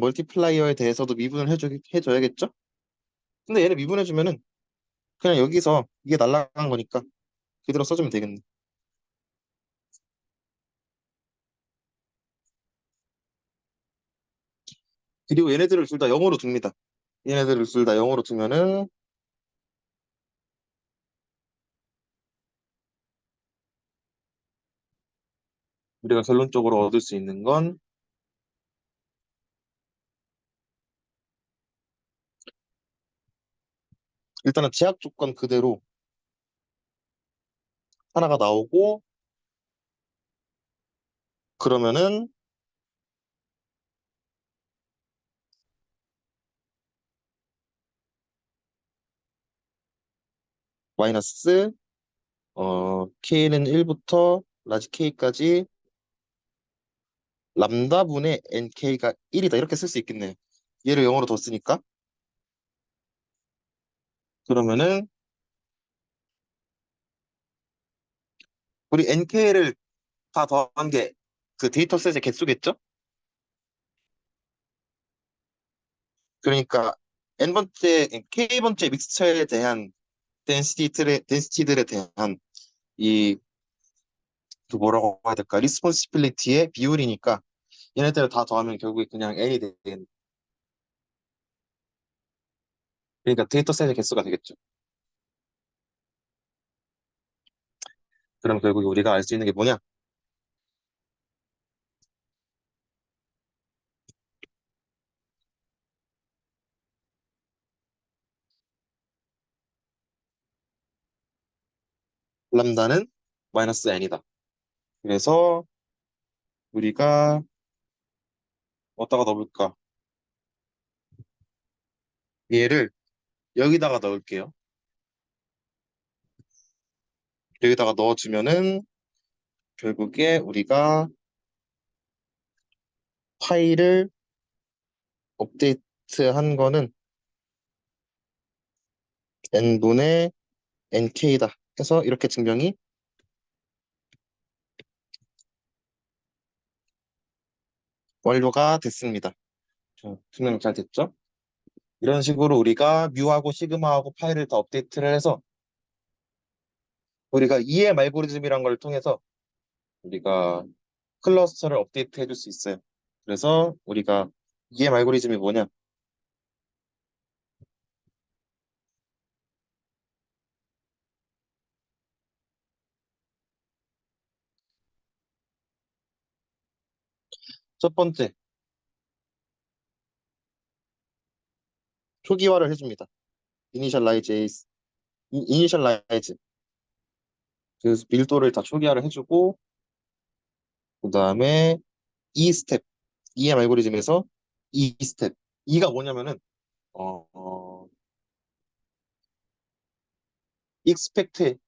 멀티플라이어에 대해서도 미분을 해줘야겠죠? 근데 얘를 미분해주면은 그냥 여기서 이게 날라간 거니까 그대로 써주면 되겠네. 그리고 얘네들을 둘 다 0으로 둡니다. 얘네들을 둘 다 0으로 두면은 우리가 결론적으로 얻을 수 있는 건 일단은 제약 조건 그대로 하나가 나오고 그러면은 마이너스 k는 1부터 라지 k까지 람다분의 nk가 1이다 이렇게 쓸 수 있겠네요. 얘를 0으로 뒀으니까 그러면은 우리 nk를 다 더한 게 그 데이터셋의 개수겠죠? 그러니까 n번째 k번째 믹스처에 대한 덴시티들에 대한 이 그 뭐라고 해야 될까 리스폰시빌리티의 비율이니까 얘네들을 다 더하면 결국에 그냥 n이 되는 그러니까 데이터셋의 개수가 되겠죠. 그럼 결국에 우리가 알 수 있는 게 뭐냐? 람다는 마이너스 n이다. 그래서 우리가 어디다가 넣어볼까? 얘를 여기다가 넣을게요. 여기다가 넣어주면은 결국에 우리가 파일을 업데이트한 거는 n분의 nk다 해서 이렇게 증명이 완료가 됐습니다. 자, 증명 잘 됐죠? 이런 식으로 우리가 뮤하고 시그마하고 파일을 다 업데이트를 해서 우리가 EM 알고리즘이란 걸 통해서 우리가 클러스터를 업데이트 해줄 수 있어요. 그래서 우리가 EM 알고리즘이 뭐냐? 첫 번째, 초기화를 해줍니다. 이니셜라이즈, 이니셜라이즈. 그래서 밀도를 다 초기화를 해주고, 그 다음에 E 스텝, EM 알고리즘에서 E 스텝. E가 뭐냐면은,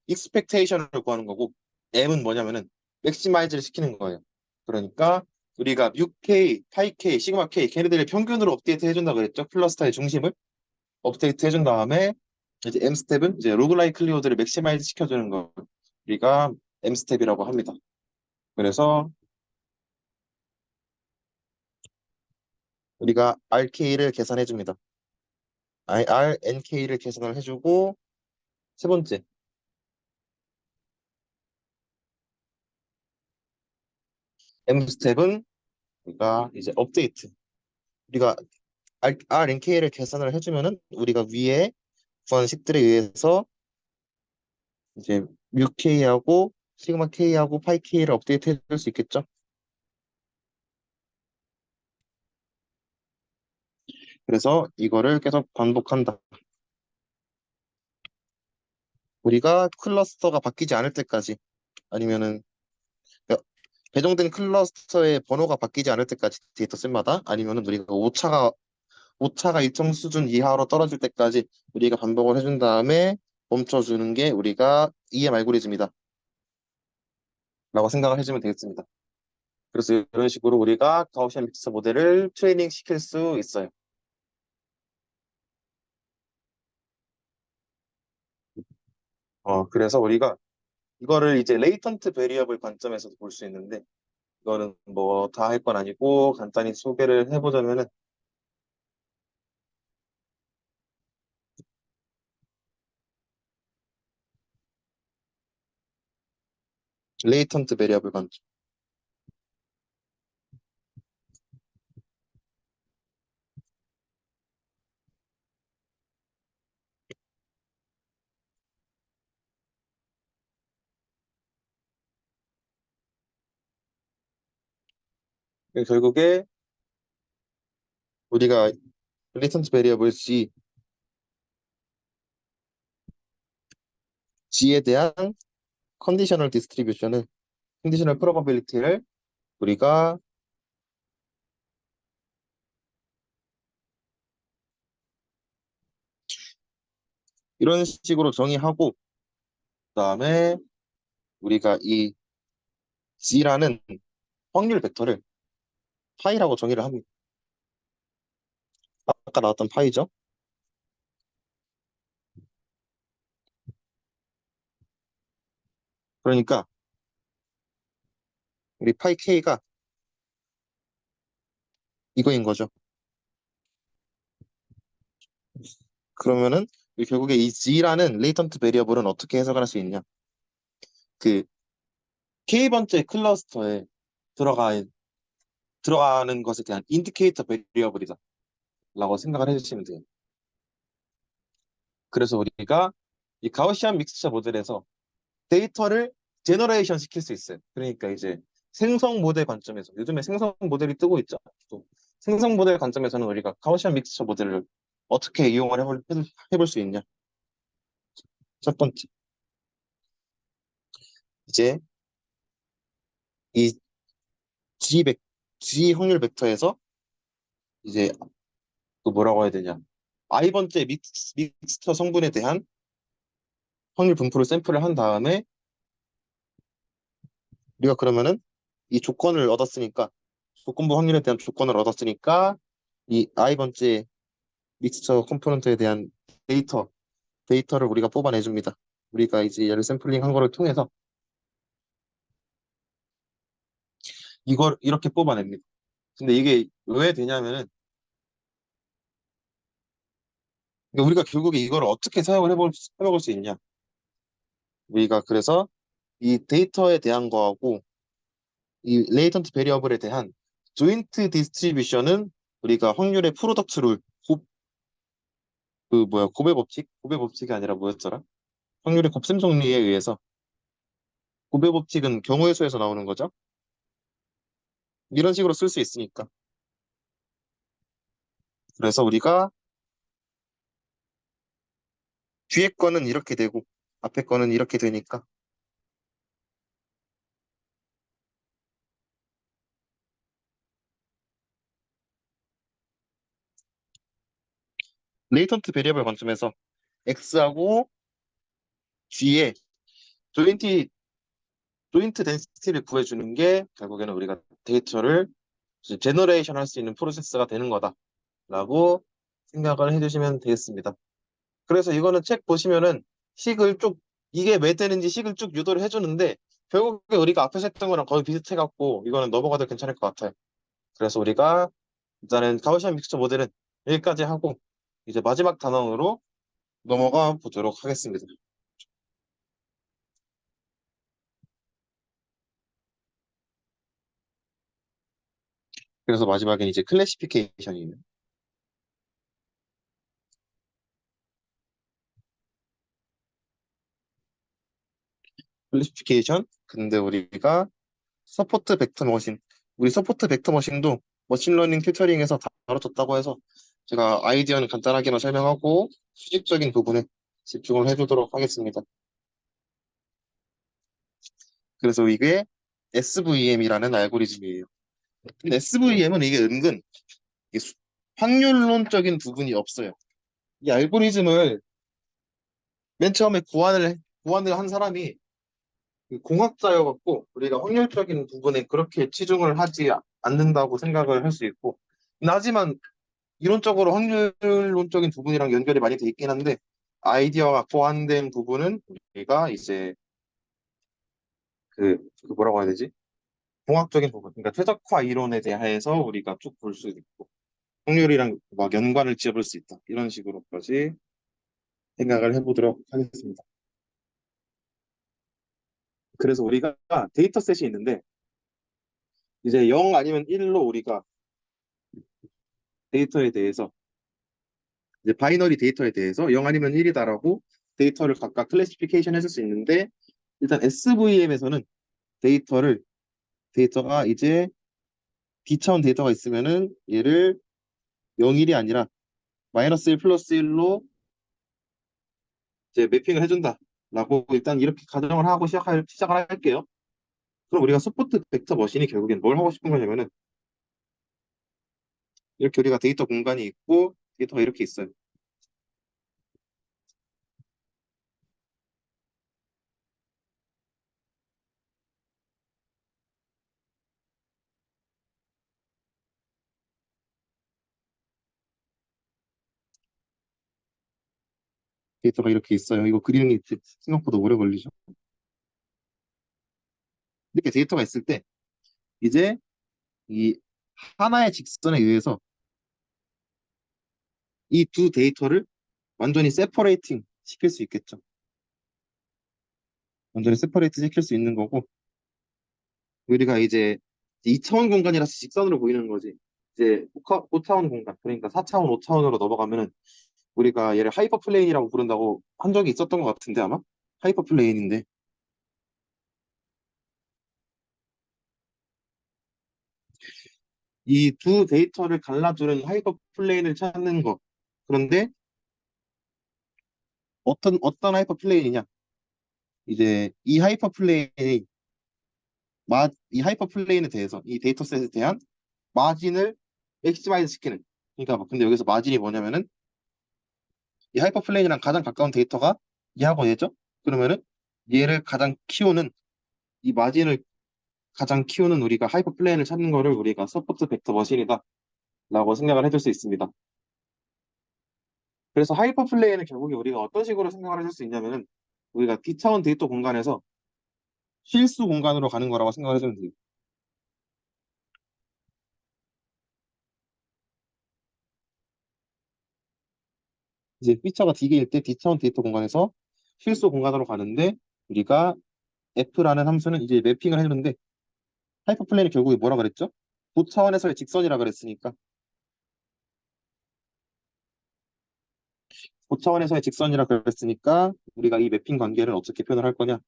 익스펙테이션을 구하는 거고, M은 뭐냐면은, 맥시마이즈를 시키는 거예요. 그러니까, 우리가 6K, 8K, 시그마 K, 걔네들의 평균으로 업데이트 해준다 그랬죠? 클러스터의 중심을 업데이트 해준 다음에, 이제 M 스텝은 이제 로그라이클리호드를 맥시마이즈 시켜주는 거. 우리가 M 스텝이라고 합니다. 그래서 우리가 RK를 계산해 줍니다. RNK를 계산을 해주고 세 번째 M 스텝은 우리가 이제 업데이트 우리가 RNK를 계산을 해주면은 우리가 위에 구한 식들에 의해서 이제 뮤 K하고 시그마 K하고 파이 K를 업데이트 해줄 수 있겠죠? 그래서 이거를 계속 반복한다. 우리가 클러스터가 바뀌지 않을 때까지 아니면은 배정된 클러스터의 번호가 바뀌지 않을 때까지 데이터 셋마다 아니면은 우리가 오차가 일정 수준 이하로 떨어질 때까지 우리가 반복을 해준 다음에 멈춰주는 게 우리가 EM 알고리즘이다 라고 생각을 해주면 되겠습니다. 그래서 이런 식으로 우리가 가우시안 믹서 모델을 트레이닝 시킬 수 있어요. 그래서 우리가 이거를 이제 레이턴트 베리어블 관점에서도 볼 수 있는데 이거는 뭐 다 할 건 아니고 간단히 소개를 해보자면은 레이턴트 베리어블 관점. 결국에 우리가 레이턴트 베리어블 G에 대한 컨디셔널 디스트리뷰션을 컨디셔널 프로바빌리티를 우리가 이런 식으로 정의하고 그다음에 우리가 이 G라는 확률 벡터를 파이라고 정의를 합니다. 아까 나왔던 파이죠. 그러니까 우리 파이 K가 이거인 거죠. 그러면은 결국에 이 G라는 레이턴트 베리어블은 어떻게 해석할 수 있냐? 그 K번째 클러스터에 들어가 들어가는 것에 대한 인디케이터 베리어블이다 라고 생각을 해주시면 돼요. 그래서 우리가 이 가우시안 믹스처 모델에서 데이터를 제너레이션 시킬 수 있어요. 그러니까 이제 생성 모델 관점에서 요즘에 생성 모델이 뜨고 있죠. 또 생성 모델 관점에서는 우리가 가우시안 믹스처 모델을 어떻게 이용을 해볼 수 있냐? 첫 번째, 이제 이 G G 확률 벡터에서 이제 그 뭐라고 해야 되냐? I 번째 믹스처 성분에 대한 확률 분포를 샘플을 한 다음에 우리가 그러면은 이 조건을 얻었으니까 조건부 확률에 대한 조건을 얻었으니까 이 I 번째 믹스처 컴포넌트에 대한 데이터를 우리가 뽑아내줍니다. 우리가 이제 얘를 샘플링 한 거를 통해서 이걸 이렇게 뽑아냅니다. 근데 이게 왜 되냐면은 그러니까 우리가 결국에 이걸 어떻게 해볼 수 있냐? 우리가 그래서 이 데이터에 대한 거하고 이 레이턴트 베리어블에 대한 조인트 디스트리뷰션은 우리가 확률의 프로덕트 룰, 고배 법칙? 고배 법칙이 아니라 뭐였더라? 확률의 곱셈 정리에 의해서 고배 법칙은 경우의 수에서 나오는 거죠. 이런 식으로 쓸 수 있으니까. 그래서 우리가 뒤에 거는 이렇게 되고 앞에 거는 이렇게 되니까 레이턴트 베리어블 관점에서 x하고 g의 조인트 조인트 덴시티를 구해주는 게 결국에는 우리가 데이터를 제너레이션 할 수 있는 프로세스가 되는 거다라고 생각을 해주시면 되겠습니다. 그래서 이거는 책 보시면은 식을 쭉 이게 왜 되는지 식을 쭉 유도를 해주는데 결국에 우리가 앞에서 했던 거랑 거의 비슷해갖고 이거는 넘어가도 괜찮을 것 같아요. 그래서 우리가 일단은 가우시안 믹스처 모델은 여기까지 하고 이제 마지막 단원으로 넘어가 보도록 하겠습니다. 그래서 마지막엔 이제 클래시피케이션이에요. 클래시피케이션. 근데 우리가 서포트 벡터 머신, 우리 서포트 벡터 머신도 머신러닝 필터링에서 다뤄졌다고 해서 제가 아이디어는 간단하게만 설명하고 수직적인 부분에 집중을 해주도록 하겠습니다. 그래서 이게 SVM이라는 알고리즘이에요. 근데 SVM은 이게 은근 이게 확률론적인 부분이 없어요. 이 알고리즘을 맨 처음에 구안을 한 사람이 그 공학자여갖고 우리가 확률적인 부분에 그렇게 치중을 하지 않는다고 생각을 할 수 있고, 하지만 이론적으로 확률론적인 부분이랑 연결이 많이 돼 있긴 한데 아이디어가 고안된 부분은 우리가 이제 그 뭐라고 해야 되지? 공학적인 부분, 그러니까 최적화 이론에 대해서 우리가 쭉 볼 수 있고 확률이랑 막 연관을 지어볼 수 있다, 이런 식으로까지 생각을 해보도록 하겠습니다. 그래서 우리가 데이터셋이 있는데 이제 0 아니면 1로 우리가 데이터에 대해서 이제 바이너리 데이터에 대해서 0 아니면 1이다라고 데이터를 각각 클래시피케이션 해줄 수 있는데, 일단 SVM에서는 데이터가 이제 B차원 데이터가 있으면은 얘를 0, 1이 아니라 마이너스 1 플러스 1로 이제 매핑을 해준다라고 일단 이렇게 가정을 하고 시작을 할게요. 그럼 우리가 서포트 벡터 머신이 결국엔 뭘 하고 싶은 거냐면은 이렇게 우리가 데이터 공간이 있고 데이터가 이렇게 있어요. 데이터가 이렇게 있어요. 이거 그리는 게 생각보다 오래 걸리죠. 이렇게 데이터가 있을 때 이제 이 하나의 직선에 의해서 이 두 데이터를 완전히 세퍼레이팅 시킬 수 있겠죠. 완전히 세퍼레이트 시킬 수 있는 거고, 우리가 이제 2차원 공간이라서 직선으로 보이는 거지. 이제 5차원 공간, 그러니까 4차원, 5차원으로 넘어가면은 우리가 얘를 하이퍼플레인이라고 부른다고 한 적이 있었던 것 같은데 아마? 하이퍼플레인인데 이 두 데이터를 갈라주는 하이퍼플레인을 찾는 거. 그런데 어떤 하이퍼플레인이냐? 이제 이 하이퍼플레인에 대해서 이 데이터셋에 대한 마진을 맥시마이즈 시키는. 그러니까 근데 여기서 마진이 뭐냐면은 이 하이퍼플레인이랑 가장 가까운 데이터가 얘하고 얘죠? 그러면은 얘를 가장 키우는 이 마진을 가장 키우는 우리가 하이퍼플레인을 찾는 거를 우리가 서포트 벡터 머신이다 라고 생각을 해줄 수 있습니다. 그래서 하이퍼플레인은 결국에 우리가 어떤 식으로 생각을 해줄 수 있냐면은 우리가 D차원 데이터 공간에서 실수 공간으로 가는 거라고 생각을 해주면 돼요. 이제 B차가 D개일 때 D차원 데이터 공간에서 실수 공간으로 가는데 우리가 F라는 함수는 이제 매핑을 해주는데, 하이퍼플레인이 결국에 뭐라 그랬죠? 고차원에서의 직선이라 그랬으니까 고차원에서의 직선이라 그랬으니까 우리가 이 매핑 관계를 어떻게 표현을 할 거냐?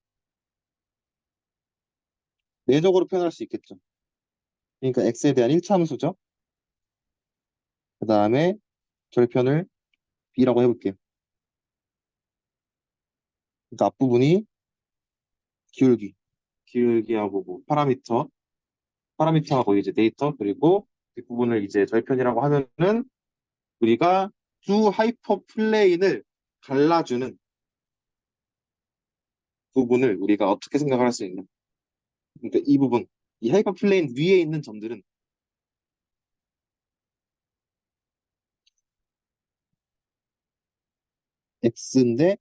내적으로 표현할 수 있겠죠. 그러니까 x에 대한 1차 함수죠. 그 다음에 결편을 b라고 해볼게요. 그러니까 앞부분이 기울기, 기울기하고 뭐 파라미터하고 이제 데이터, 그리고 뒷부분을 이제 절편이라고 하면은 우리가 두 하이퍼 플레인을 갈라주는 부분을 우리가 어떻게 생각을 할 수 있냐? 그러니까 이 부분, 이 하이퍼 플레인 위에 있는 점들은 x인데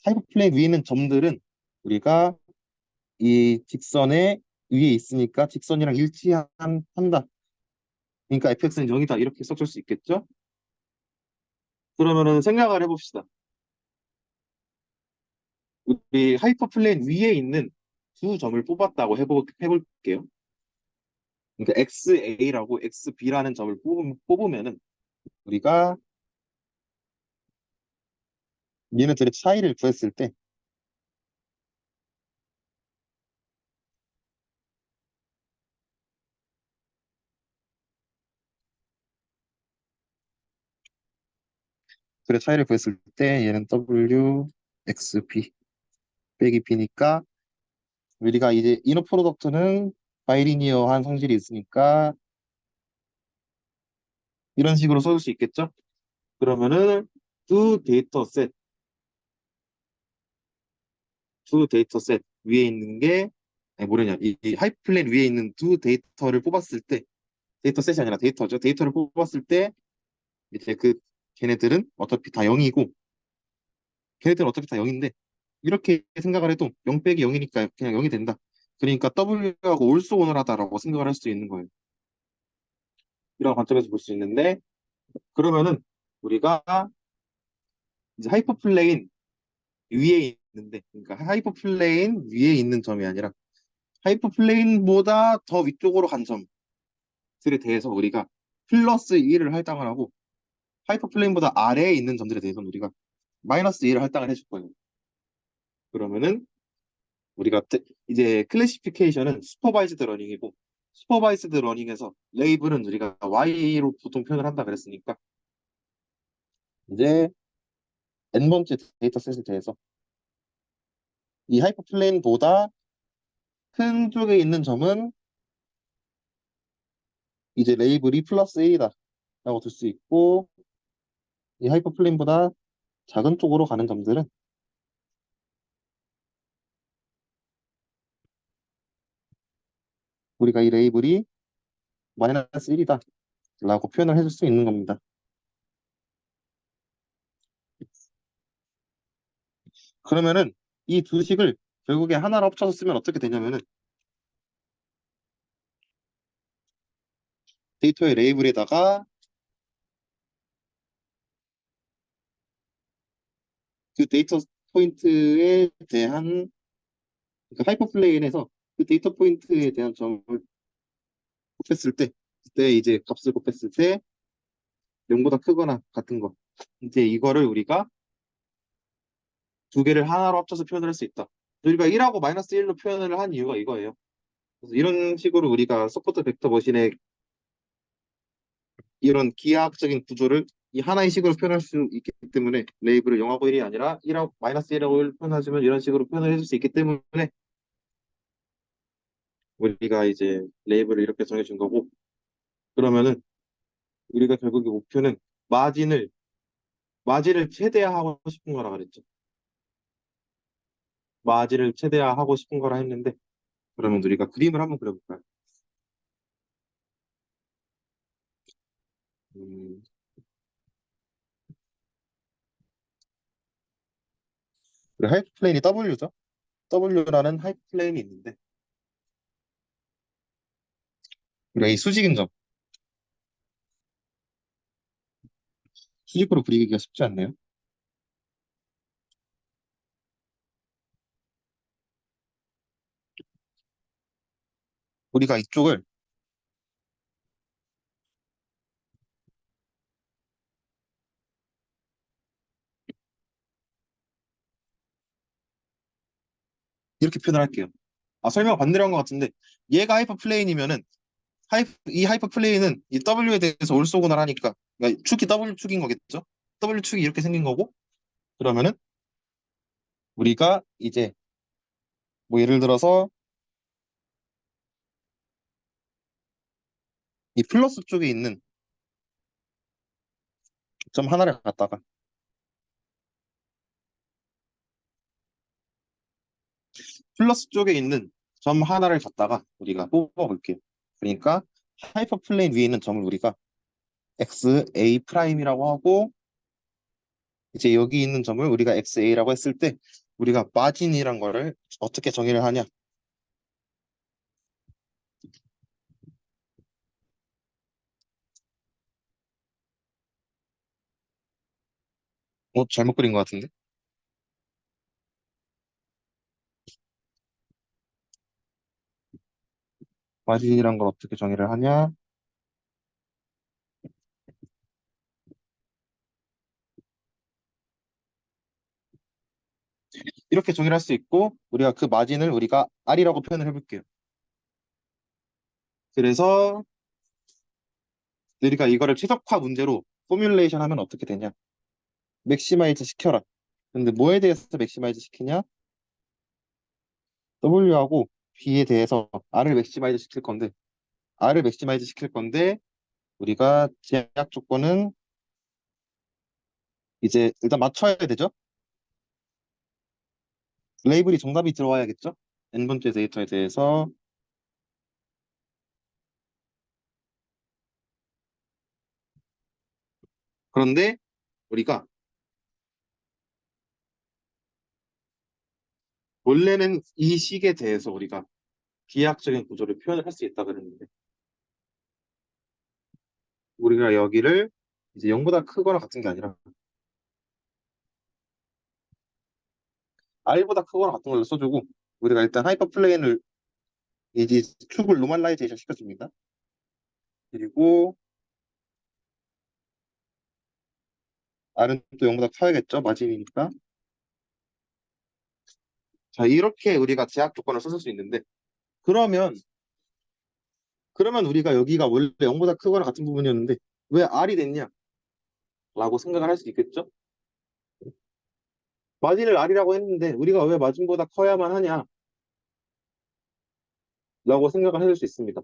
하이퍼 플레인 위에 있는 점들은 우리가 이 직선의 위에 있으니까 직선이랑 일치한다. 그러니까 fx는 0이다. 이렇게 써줄 수 있겠죠? 그러면은 생각을 해봅시다. 우리 하이퍼플레인 위에 있는 두 점을 뽑았다고 해볼게요. 그러니까 XA라고 XB라는 점을 뽑으면은 우리가 얘네들의 차이를 구했을 때 베크의 차이를 구했을 때 얘는 W, X, B 빼기 B니까 우리가 이제 이너 프로덕트는 바이리니어한 성질이 있으니까 이런 식으로 써줄 수 있겠죠? 그러면은 두 데이터 셋, 두 데이터 셋 위에 있는 게 아니 뭐냐냐 이 하이플레인 위에 있는 두 데이터를 뽑았을 때 데이터 셋이 아니라 데이터죠. 데이터를 뽑았을 때 이제 그 걔네들은 어차피 다 0이고 걔네들은 어차피 다 0인데 이렇게 생각을 해도 0 빼기 0이니까 그냥 0이 된다. 그러니까 W하고 올소오너하다라고 생각을 할 수 있는 거예요. 이런 관점에서 볼 수 있는데 그러면은 우리가 이제 하이퍼플레인 위에 있는데 그러니까 하이퍼플레인 위에 있는 점이 아니라 하이퍼플레인보다 더 위쪽으로 간 점들에 대해서 우리가 플러스 1을 할당을 하고 하이퍼플레인보다 아래에 있는 점들에 대해서는 우리가 마이너스 1을 할당을 해줄 거예요. 그러면은 우리가 이제 클래시피케이션은 슈퍼바이즈드 러닝이고 슈퍼바이즈드 러닝에서 레이블은 우리가 Y로 보통 표현을 한다 그랬으니까 이제 n번째 데이터셋에 대해서 이 하이퍼플레인보다 큰 쪽에 있는 점은 이제 레이블이 플러스 A다 라고 둘 수 있고 이 하이퍼플레인보다 작은 쪽으로 가는 점들은 우리가 이 레이블이 마이너스 1이다 라고 표현을 해줄 수 있는 겁니다. 그러면은 이 두 식을 결국에 하나로 합쳐서 쓰면 어떻게 되냐면은 데이터의 레이블에다가 그 데이터 포인트에 대한 그 하이퍼플레인에서 그 데이터 포인트에 대한 점을 곱했을 때 그때 이제 값을 곱했을 때 0보다 크거나 같은 거 이제 이거를 우리가 두 개를 하나로 합쳐서 표현을 할 수 있다. 우리가 1하고 마이너스 1로 표현을 한 이유가 이거예요. 그래서 이런 식으로 우리가 서포트 벡터 머신의 이런 기하학적인 구조를 이 하나의 식으로 표현할 수 있기 때문에 레이블을 0하고 1이 아니라 1하고 마이너스 1하고 1 표현하시면 이런 식으로 표현을 해줄 수 있기 때문에 우리가 이제 레이블을 이렇게 정해준 거고 그러면은 우리가 결국에 목표는 마진을 마진을 최대화하고 싶은 거라 그랬죠. 마진을 최대화하고 싶은 거라 했는데 그러면 우리가 그림을 한번 그려볼까요? 음, 우리 하이플레인이 W죠. W라는 하이플레인이 있는데 우리가 이 수직인 점 수직으로 그리기가 쉽지 않네요. 우리가 이쪽을 이렇게 표현을 할게요. 아, 설명 반대로 한 것 같은데 얘가 하이퍼플레인이면은 이 하이퍼플레인은 이 W에 대해서 올소곤을 하니까 그러니까 축이 W축인 거겠죠? W축이 이렇게 생긴 거고 그러면은 우리가 이제 뭐 예를 들어서 이 플러스 쪽에 있는 점 하나를 갖다가 플러스 쪽에 있는 점 하나를 갖다가 우리가 뽑아볼게요. 그러니까 하이퍼플레인 위에 있는 점을 우리가 XA 프라임이라고 하고 이제 여기 있는 점을 우리가 XA라고 했을 때 우리가 마진이란 거를 어떻게 정의를 하냐? 잘못 그린 것 같은데? 마진이란 걸 어떻게 정의를 하냐? 이렇게 정의를 할 수 있고 우리가 그 마진을 우리가 R이라고 표현을 해볼게요. 그래서 우리가 이거를 최적화 문제로 포뮬레이션 하면 어떻게 되냐? 맥시마이즈 시켜라. 근데 뭐에 대해서 맥시마이즈 시키냐? W하고 B에 대해서 R을 맥시마이즈 시킬 건데 R을 맥시마이즈 시킬 건데 우리가 제약 조건은 이제 일단 맞춰야 되죠. 레이블이 정답이 들어와야겠죠. n번째 데이터에 대해서. 그런데 우리가 원래는 이 식에 대해서 우리가 비약적인 구조를 표현을 할 수 있다 그랬는데 우리가 여기를 이제 0보다 크거나 같은 게 아니라 R보다 크거나 같은 걸로 써주고 우리가 일단 하이퍼플레인을 이제 축을 노멀라이제이션 시켜줍니다. 그리고 R은 또 0보다 커야겠죠. 마진이니까. 자, 이렇게 우리가 제약 조건을 썼을 수 있는데 그러면 우리가 여기가 원래 0보다 크거나 같은 부분이었는데 왜 R이 됐냐? 라고 생각을 할 수 있겠죠? 마진을 R이라고 했는데 우리가 왜 마진보다 커야만 하냐? 라고 생각을 해줄 수 있습니다.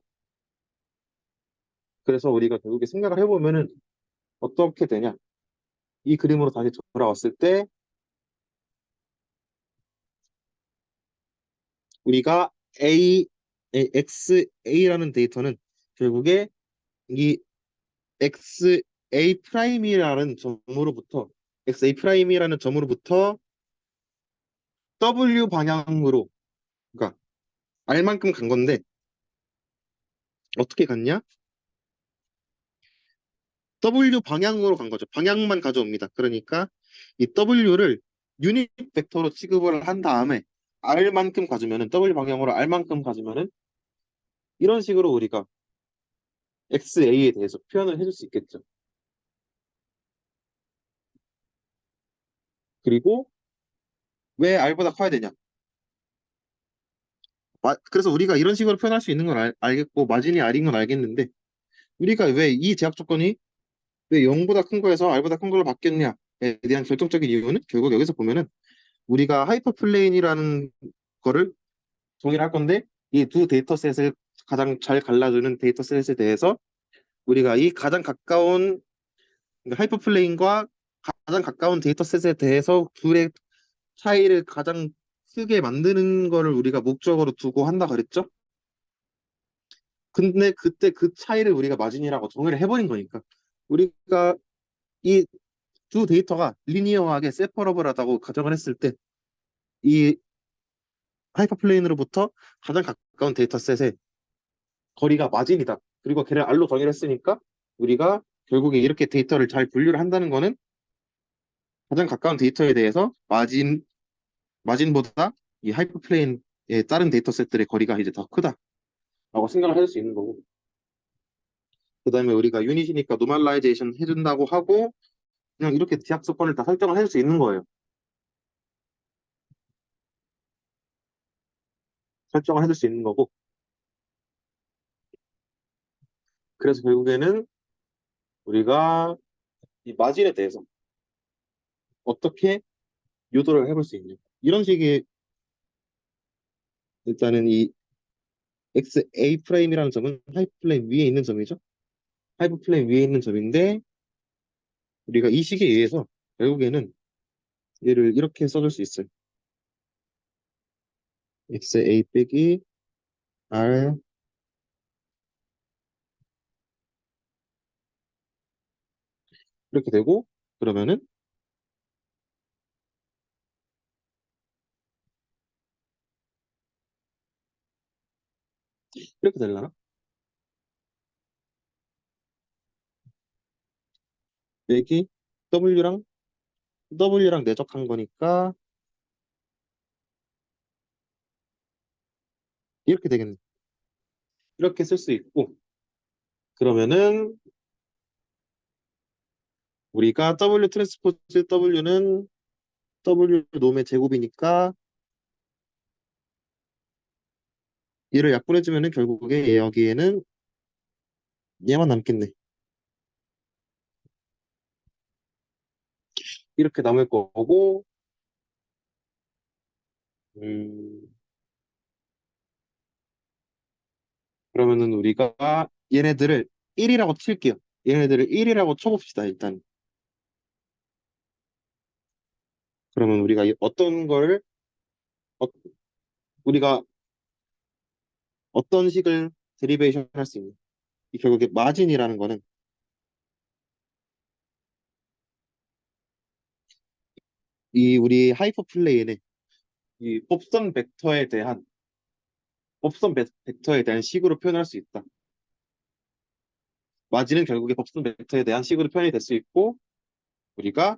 그래서 우리가 결국에 생각을 해보면은 어떻게 되냐? 이 그림으로 다시 돌아왔을 때 우리가 XA라는 데이터는 결국에 이 XA 프라임이라는 점으로부터 XA 프라임이라는 점으로부터 W 방향으로 그러니까 R만큼 간 건데 어떻게 갔냐? W 방향으로 간 거죠. 방향만 가져옵니다. 그러니까 이 W를 유닛 벡터로 취급을 한 다음에 R만큼 가주면은 W 방향으로 R만큼 가주면은 이런 식으로 우리가 XA에 대해서 표현을 해줄 수 있겠죠. 그리고 왜 R보다 커야 되냐? 그래서 우리가 이런 식으로 표현할 수 있는 건 알겠고 마진이 R인 건 알겠는데 우리가 왜 이 제약 조건이 왜 0보다 큰 거에서 R보다 큰 걸로 바뀌었냐에 대한 결정적인 이유는 결국 여기서 보면은 우리가 하이퍼플레인이라는 거를 동일할 건데 이 두 데이터셋을 가장 잘 갈라주는 데이터셋에 대해서 우리가 이 가장 가까운 그러니까 하이퍼플레인과 가장 가까운 데이터셋에 대해서 둘의 차이를 가장 크게 만드는 거를 우리가 목적으로 두고 한다 그랬죠? 근데 그때 그 차이를 우리가 마진이라고 정의를 해버린 거니까 우리가 이 두 데이터가 리니어하게 세퍼러블하다고 가정을 했을 때 이 하이퍼플레인으로부터 가장 가까운 데이터셋의 거리가 마진이다. 그리고 걔를 R로 정의를 했으니까 우리가 결국에 이렇게 데이터를 잘 분류를 한다는 거는 가장 가까운 데이터에 대해서 마진보다 이 하이퍼플레인의 다른 데이터셋들의 거리가 이제 더 크다라고 생각을 할 수 있는 거고 그 다음에 우리가 유닛이니까 노멀라이제이션 해준다고 하고 그냥 이렇게 제약 조건을 다 설정을 해줄 수 있는 거예요. 설정을 해줄 수 있는 거고 그래서 결국에는 우리가 이 마진에 대해서 어떻게 유도를 해볼 수 있냐 이런 식의 일단은 이 XA 프라임이라는 점은 하이퍼플레인 위에 있는 점이죠. 하이퍼플레인 위에 있는 점인데 우리가 이 식에 의해서 결국에는 얘를 이렇게 써줄 수 있어요. XA 빼기 R 이렇게 되고 그러면은 이렇게 되려나? 빼기 W랑 내적한 거니까 이렇게 되겠네. 이렇게 쓸 수 있고 그러면은 우리가 W 트랜스포즈 W는 W 놈의 제곱이니까 얘를 약분해주면은 결국에 여기에는 얘만 남겠네. 이렇게 남을 거고, 음, 그러면은 우리가 얘네들을 1이라고 칠게요. 얘네들을 1이라고 쳐봅시다, 일단. 그러면 우리가 어떤 걸, 어, 우리가 어떤 식을 데리베이션 할 수 있는, 이 결국에 마진이라는 거는 이 우리 하이퍼 플레이는 이 벡터에 대한 식으로 표현할 수 있다. 마진은 결국에 법선 벡터에 대한 식으로 표현이 될 수 있고, 우리가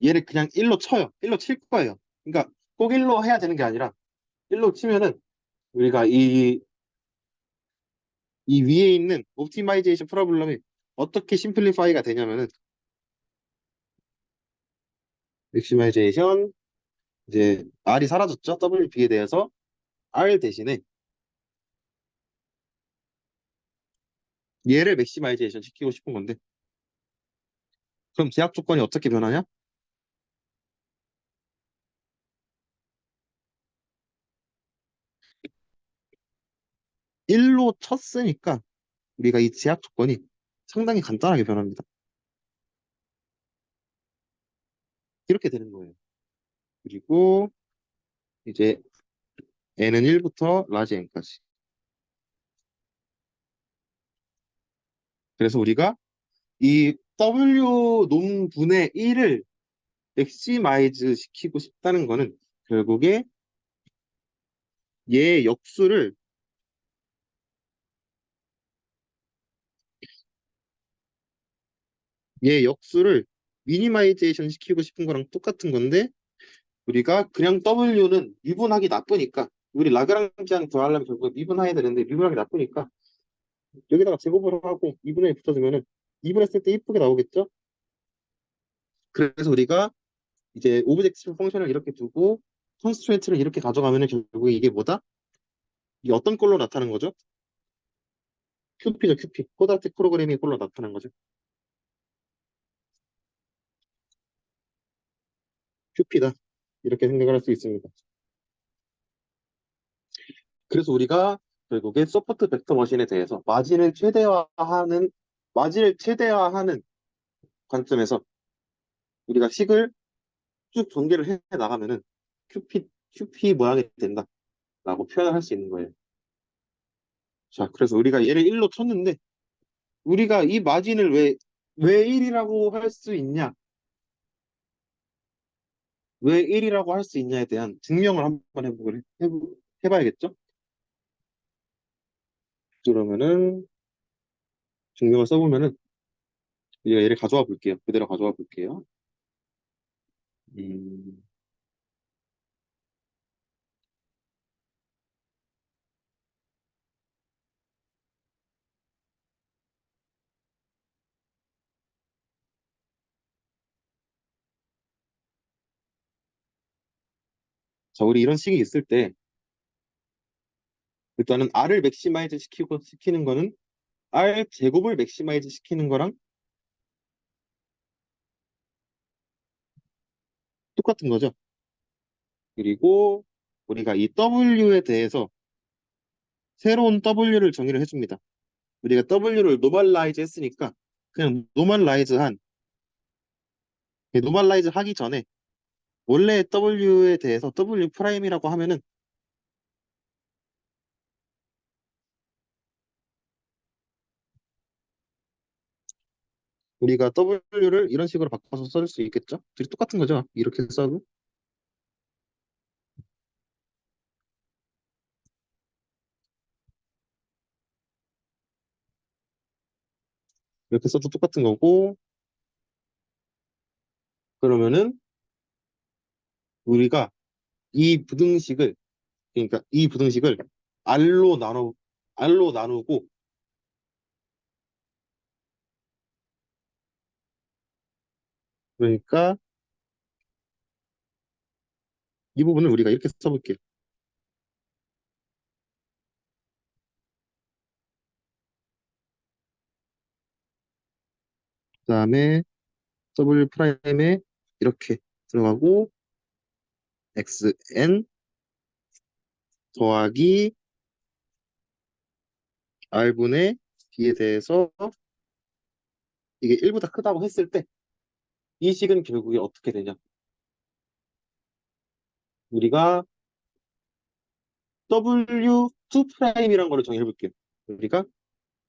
얘를 그냥 1로 쳐요. 1로 칠 거예요. 그러니까 꼭 1로 해야 되는 게 아니라 1로 치면은 우리가 이 위에 있는 옵티마이제이션 프로블럼이 어떻게 심플리파이가 되냐면은 맥시마이제이션 이제 R이 사라졌죠. WP에 대해서 R 대신에 얘를 맥시마이제이션 시키고 싶은 건데, 그럼 제약 조건이 어떻게 변하냐? 1로 쳤으니까 우리가 이 제약 조건이 상당히 간단하게 변합니다. 이렇게 되는 거예요. 그리고 이제 n은 1부터 라지 n까지. 그래서 우리가 이 W 논분의 1을 맥시마이즈 시키고 싶다는 거는 결국에 얘 역수를 얘 역수를 미니마이제이션 시키고 싶은 거랑 똑같은 건데, 우리가 그냥 W는 미분하기 나쁘니까, 우리 라그랑지안 구하려면 결국 미분해야 되는데 미분하기 나쁘니까 여기다가 제곱을 하고 2분의 1 붙여주면은 2분했을 때 이쁘게 나오겠죠? 그래서 우리가 이제 오브젝티브 펑션을 이렇게 두고 컨스트레인트를 이렇게 가져가면은 결국에 이게 뭐다? 이게 어떤 꼴로 나타나는 거죠? 큐피죠, 큐피. 코드라틱 프로그래밍의 꼴로 나타나는 거죠. 큐피다. 이렇게 생각을 할 수 있습니다. 그래서 우리가 결국에 서포트 벡터 머신에 대해서 마진을 최대화하는 관점에서 우리가 식을 쭉 전개를 해 나가면은 큐피 모양이 된다라고 표현을 할 수 있는 거예요. 자, 그래서 우리가 얘를 1로 쳤는데, 우리가 이 마진을 왜 1이라고 할 수 있냐, 왜 1이라고 할 수 있냐에 대한 증명을 한번 해봐야겠죠? 그러면은 증명을 써보면은 우리가 얘를 가져와 볼게요. 그대로 가져와 볼게요. 음, 자, 우리 이런 식이 있을 때 일단은 R을 맥시마이즈 시키는 거는 R 제곱을 맥시마이즈 시키는 거랑 똑같은 거죠. 그리고 우리가 이 W에 대해서 새로운 W를 정의를 해줍니다. 우리가 W를 노멀라이즈 했으니까 그냥 노멀라이즈 하기 전에 원래 W에 대해서 W 프라임이라고 하면은 우리가 W를 이런 식으로 바꿔서 써줄 수 있겠죠? 둘이 똑같은 거죠. 이렇게 써도 이렇게 써도 똑같은 거고, 그러면은 우리가 이 부등식을 그러니까 이 부등식을 R로 나누 R로 나누고, 그러니까 이 부분을 우리가 이렇게 써볼게요. 그다음에 W 프라임에 이렇게 들어가고 xn 더하기 r분의 b에 대해서 이게 1보다 크다고 했을 때 이 식은 결국에 어떻게 되냐? 우리가 W2'이라는 거를 정의해 볼게요. 우리가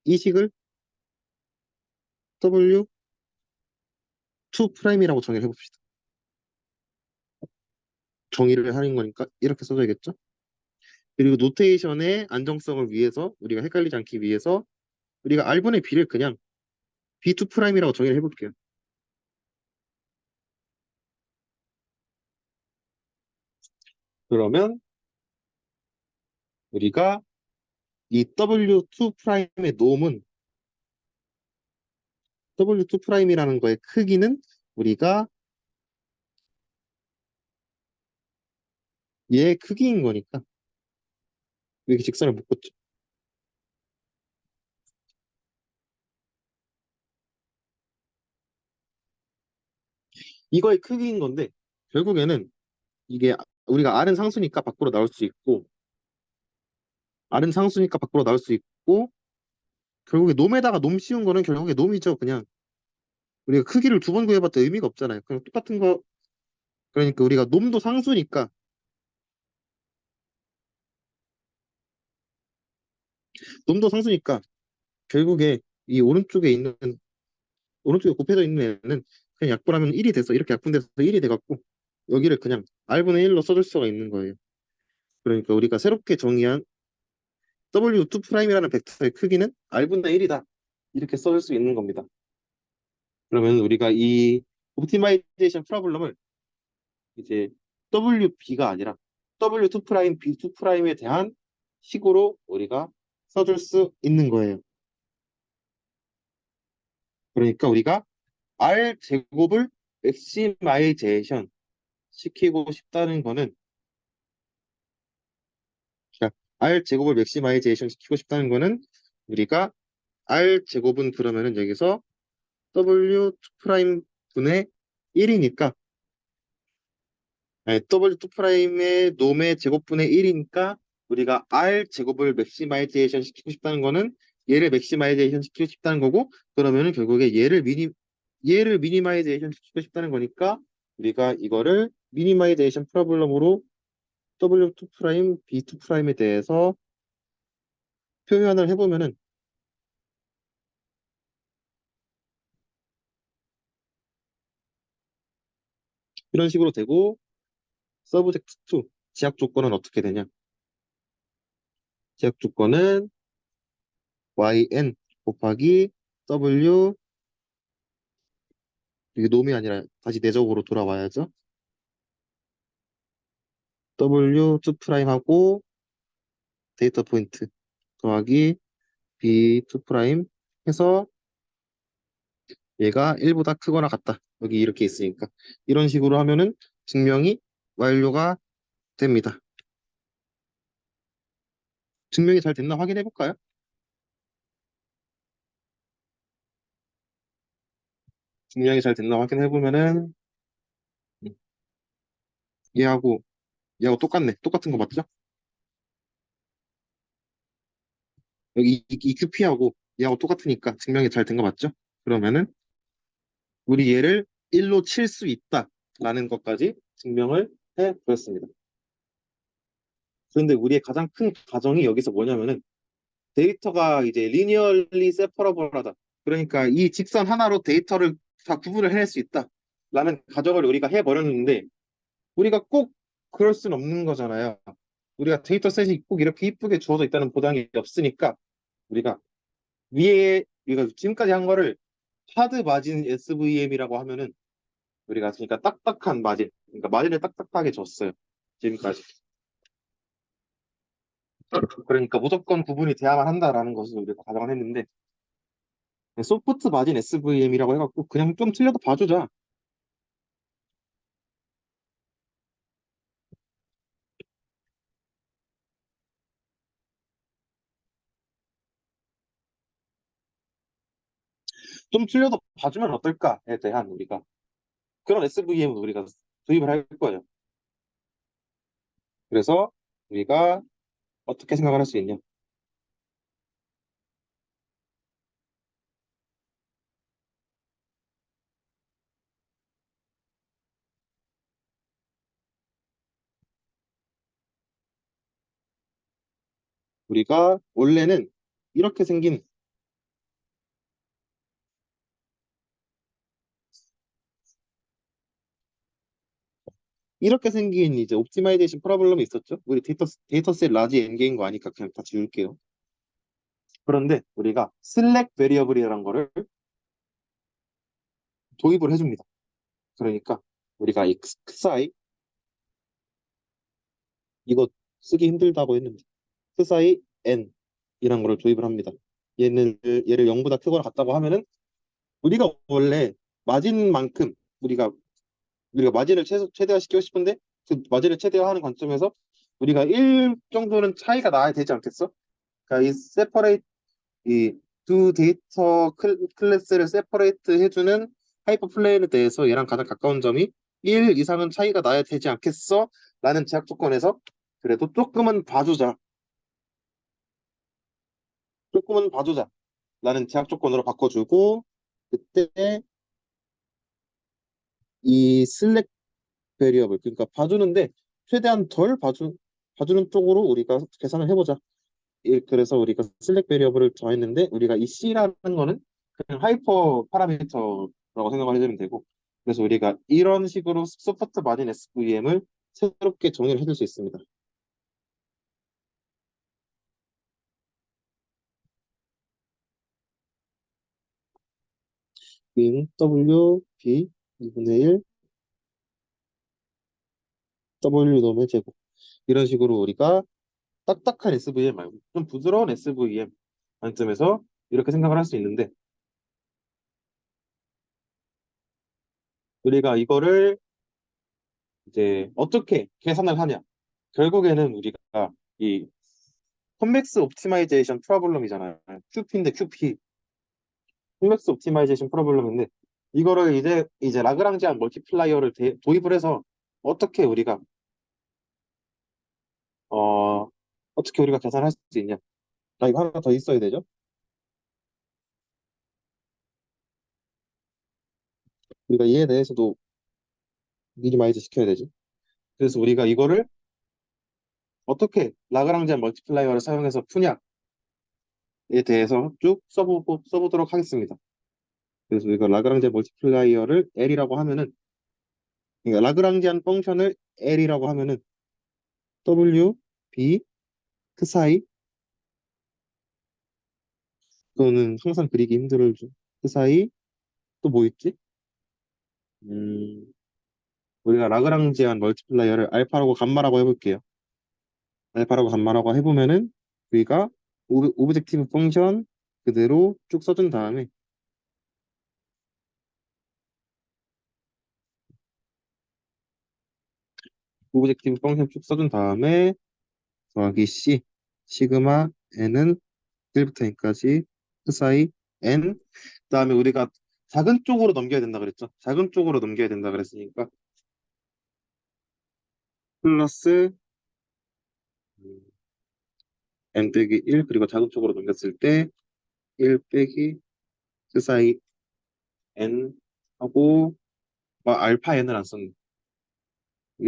이 식을 W2'이라고 정의를 해봅시다. 정의를 하는 거니까 이렇게 써줘야겠죠? 그리고 노테이션의 안정성을 위해서 우리가 헷갈리지 않기 위해서 우리가 R분의 B를 그냥 B2'이라고 정의를 해볼게요. 그러면 우리가 이 W2'의 놈은 W2'이라는 거의 크기는 우리가 얘의 크기인 거니까 이렇게 직선을 묶었죠. 이거의 크기인 건데 결국에는 이게 우리가 R은 상수니까 밖으로 나올 수 있고 R은 상수니까 밖으로 나올 수 있고 결국에 놈에다가 놈 씌운 거는 결국에 놈이죠. 그냥 우리가 크기를 두 번 구해봤자 의미가 없잖아요. 그냥 똑같은 거 그러니까 우리가 놈도 상수니까 결국에 이 오른쪽에 곱해져 있는 애는 그냥 약분하면 1이 돼서 이렇게 약분돼서 1이 돼갖고 여기를 그냥 R분의 1로 써줄 수가 있는 거예요. 그러니까 우리가 새롭게 정의한 W2'이라는 벡터의 크기는 R분의 1이다. 이렇게 써줄 수 있는 겁니다. 그러면 우리가 이 옵티마이제이션 프로블럼을 이제 WB가 아니라 W2', B2'에 대한 식으로 우리가 써줄 수 있는 거예요. 그러니까 우리가 R 제곱을 맥시마이제이션 시키고 싶다는 거는 자, R 제곱을 맥시마이제이션 시키고 싶다는 거는 우리가 R 제곱은 그러면은 여기서 W2' 분의 1이니까 W2'의 놈의 제곱분의 1이니까 우리가 R 제곱을 맥시마이제이션 시키고 싶다는 거는 얘를 맥시마이제이션 시키고 싶다는 거고 그러면은 결국에 얘를 미니마이제이션 시키고 싶다는 거니까 우리가 이거를 미니마이제이션 프로블럼으로 W2', B2'에 대해서 표현을 해보면은 이런 식으로 되고 서브젝트 2 지약 조건은 어떻게 되냐? 지약 조건은 yn 곱하기 w 이게 놈이 아니라 다시 내적으로 돌아와야죠. W2'하고 데이터 포인트 더하기 B2' 해서 얘가 1보다 크거나 같다. 여기 이렇게 있으니까 이런 식으로 하면은 증명이 완료가 됩니다. 증명이 잘 됐나 확인해 볼까요? 증명이 잘 됐나 확인해 보면은 얘하고 얘하고 똑같네. 똑같은 거 맞죠? 여기 이 QP하고 얘하고 똑같으니까 증명이 잘 된 거 맞죠? 그러면은 우리 얘를 1로 칠 수 있다라는 것까지 증명을 해 보였습니다. 그런데 우리의 가장 큰 가정이 여기서 뭐냐면은 데이터가 이제 리니어리 세퍼러블하다. 그러니까 이 직선 하나로 데이터를 다 구분을 해낼 수 있다라는 가정을 우리가 해버렸는데 우리가 꼭 그럴 수는 없는 거잖아요. 우리가 데이터셋이 꼭 이렇게 이쁘게 주어져 있다는 보장이 없으니까 우리가 위에 우리가 지금까지 한 거를 하드 마진 SVM이라고 하면은 우리가 그러니까 딱딱한 마진, 그러니까 마진을 딱딱하게 줬어요. 지금까지. 그러니까 무조건 구분이 돼야만 한다라는 것을 우리가 가정을 했는데 소프트 마진 SVM이라고 해갖고 그냥 좀 틀려도 봐주자. 좀 틀려도 봐주면 어떨까에 대한 우리가 그런 SVM을 우리가 도입을 할 거예요. 그래서 우리가 어떻게 생각을 할 수 있냐? 우리가 원래는 이렇게 생긴 이제 옵티마이제이션 프로블럼이 있었죠. 우리 데이터셋 라지 엔게인 거 아니까 그냥 다 지울게요. 그런데 우리가 슬랙 베리어블이라는 거를 도입을 해줍니다. 그러니까 우리가 이 xi 이거 쓰기 힘들다고 했는데 xi n 이란 거를 도입을 합니다. 얘를 0보다 크거나 같다고 하면은 우리가 원래 마진만큼 우리가 마진을 최대화시키고 싶은데 그 마진을 최대화하는 관점에서 우리가 1 정도는 차이가 나야 되지 않겠어? 그러니까 이 두 데이터 클래스를 세퍼레이트 해주는 하이퍼 플레인에 대해서 얘랑 가장 가까운 점이 1 이상은 차이가 나야 되지 않겠어? 라는 제약 조건에서 그래도 조금은 봐주자 라는 제약 조건으로 바꿔주고 그때 이 슬랙 베리어블 그러니까 봐주는데 최대한 덜 봐주는 쪽으로 우리가 계산을 해보자. 그래서 우리가 슬랙 베리어블을 정했는데 우리가 이 C라는 거는 그냥 하이퍼 파라미터라고 생각을 해주면 되고 그래서 우리가 이런 식으로 소프트 마진 SVM을 새롭게 정의를 해줄 수 있습니다. 인 W B 2분의 1 W 놈의 제곱 이런 식으로 우리가 딱딱한 SVM 말고 좀 부드러운 SVM 관점에서 이렇게 생각을 할 수 있는데 우리가 이거를 이제 어떻게 계산을 하냐 결국에는 우리가 이 컨벡스 옵티마이제이션 프로블럼이잖아요. QP인데 QP 컨벡스 옵티마이제이션 프로블럼인데 이거를 이제 라그랑지안 멀티플라이어를 도입을 해서 어떻게 우리가 어 어떻게 우리가 계산할 수 있냐? 나 이거 하나 더 있어야 되죠? 우리가 이에 대해서도 미니마이즈 시켜야 되죠. 그래서 우리가 이거를 어떻게 라그랑지안 멀티플라이어를 사용해서 푸냐에 대해서 쭉 써보도록 하겠습니다. 그래서 우리가 라그랑지안 멀티플라이어를 L이라고 하면은 그러니까 라그랑지안 펑션을 L이라고 하면은 W, B, 그 사이 그거는 항상 그리기 힘들죠. 그 사이 또 뭐 있지? 음, 우리가 라그랑지안 멀티플라이어를 알파라고 감마라고 해볼게요. 알파라고 감마라고 해보면은 우리가 오브젝티브 펑션 그대로 쭉 써준 다음에 오브젝티브 펑션 쭉 써준 다음에 더하기 C 시그마 n은 1부터 n까지 그 사이 n 그다음에 우리가 작은 쪽으로 넘겨야 된다 그랬죠. 작은 쪽으로 넘겨야 된다 그랬으니까 플러스 n 빼기 1 그리고 작은 쪽으로 넘겼을 때 1 빼기 그 사이 n 하고 알파 n을 안 썼네.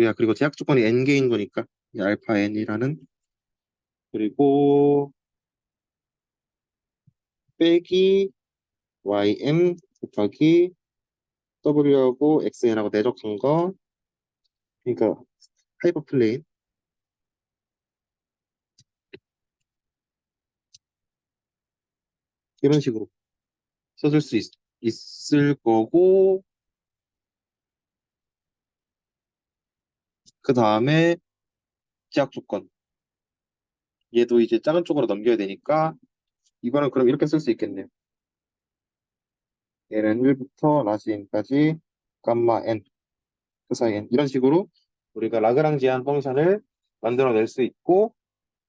야 그리고 제약 조건이 n 개인 거니까 이 알파 n이라는 그리고 빼기 ym 곱하기 w하고 xn하고 내적한 거 그러니까 하이퍼플레인 이런 식으로 써줄 수 있을 거고 그 다음에 제약 조건 얘도 이제 작은 쪽으로 넘겨야 되니까 이거는 그럼 이렇게 쓸 수 있겠네요. 얘는 1부터 라지 n까지 감마 n 그 사이 n 이런 식으로 우리가 라그랑지안 펑션을 만들어낼 수 있고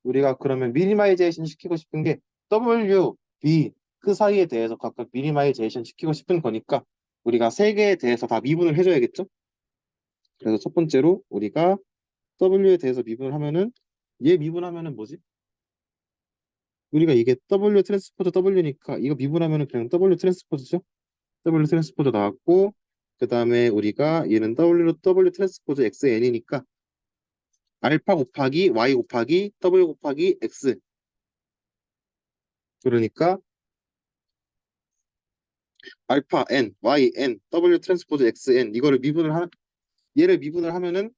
우리가 그러면 미니마이제이션 시키고 싶은 게 W, B 그 사이에 대해서 각각 미니마이제이션 시키고 싶은 거니까 우리가 세 개에 대해서 다 미분을 해줘야겠죠? 그래서 첫 번째로 우리가 W에 대해서 미분을 하면은 얘 미분하면은 뭐지? 우리가 이게 W 트랜스포즈 W니까 이거 미분하면은 그냥 W 트랜스포즈죠? W 트랜스포즈 나왔고 그 다음에 우리가 얘는 W로 W 트랜스포즈 XN이니까 알파 곱하기 Y 곱하기 W 곱하기 X 그러니까 알파 N, Y N, W 트랜스포즈 XN 이거를 미분을 얘를 미분을 하면은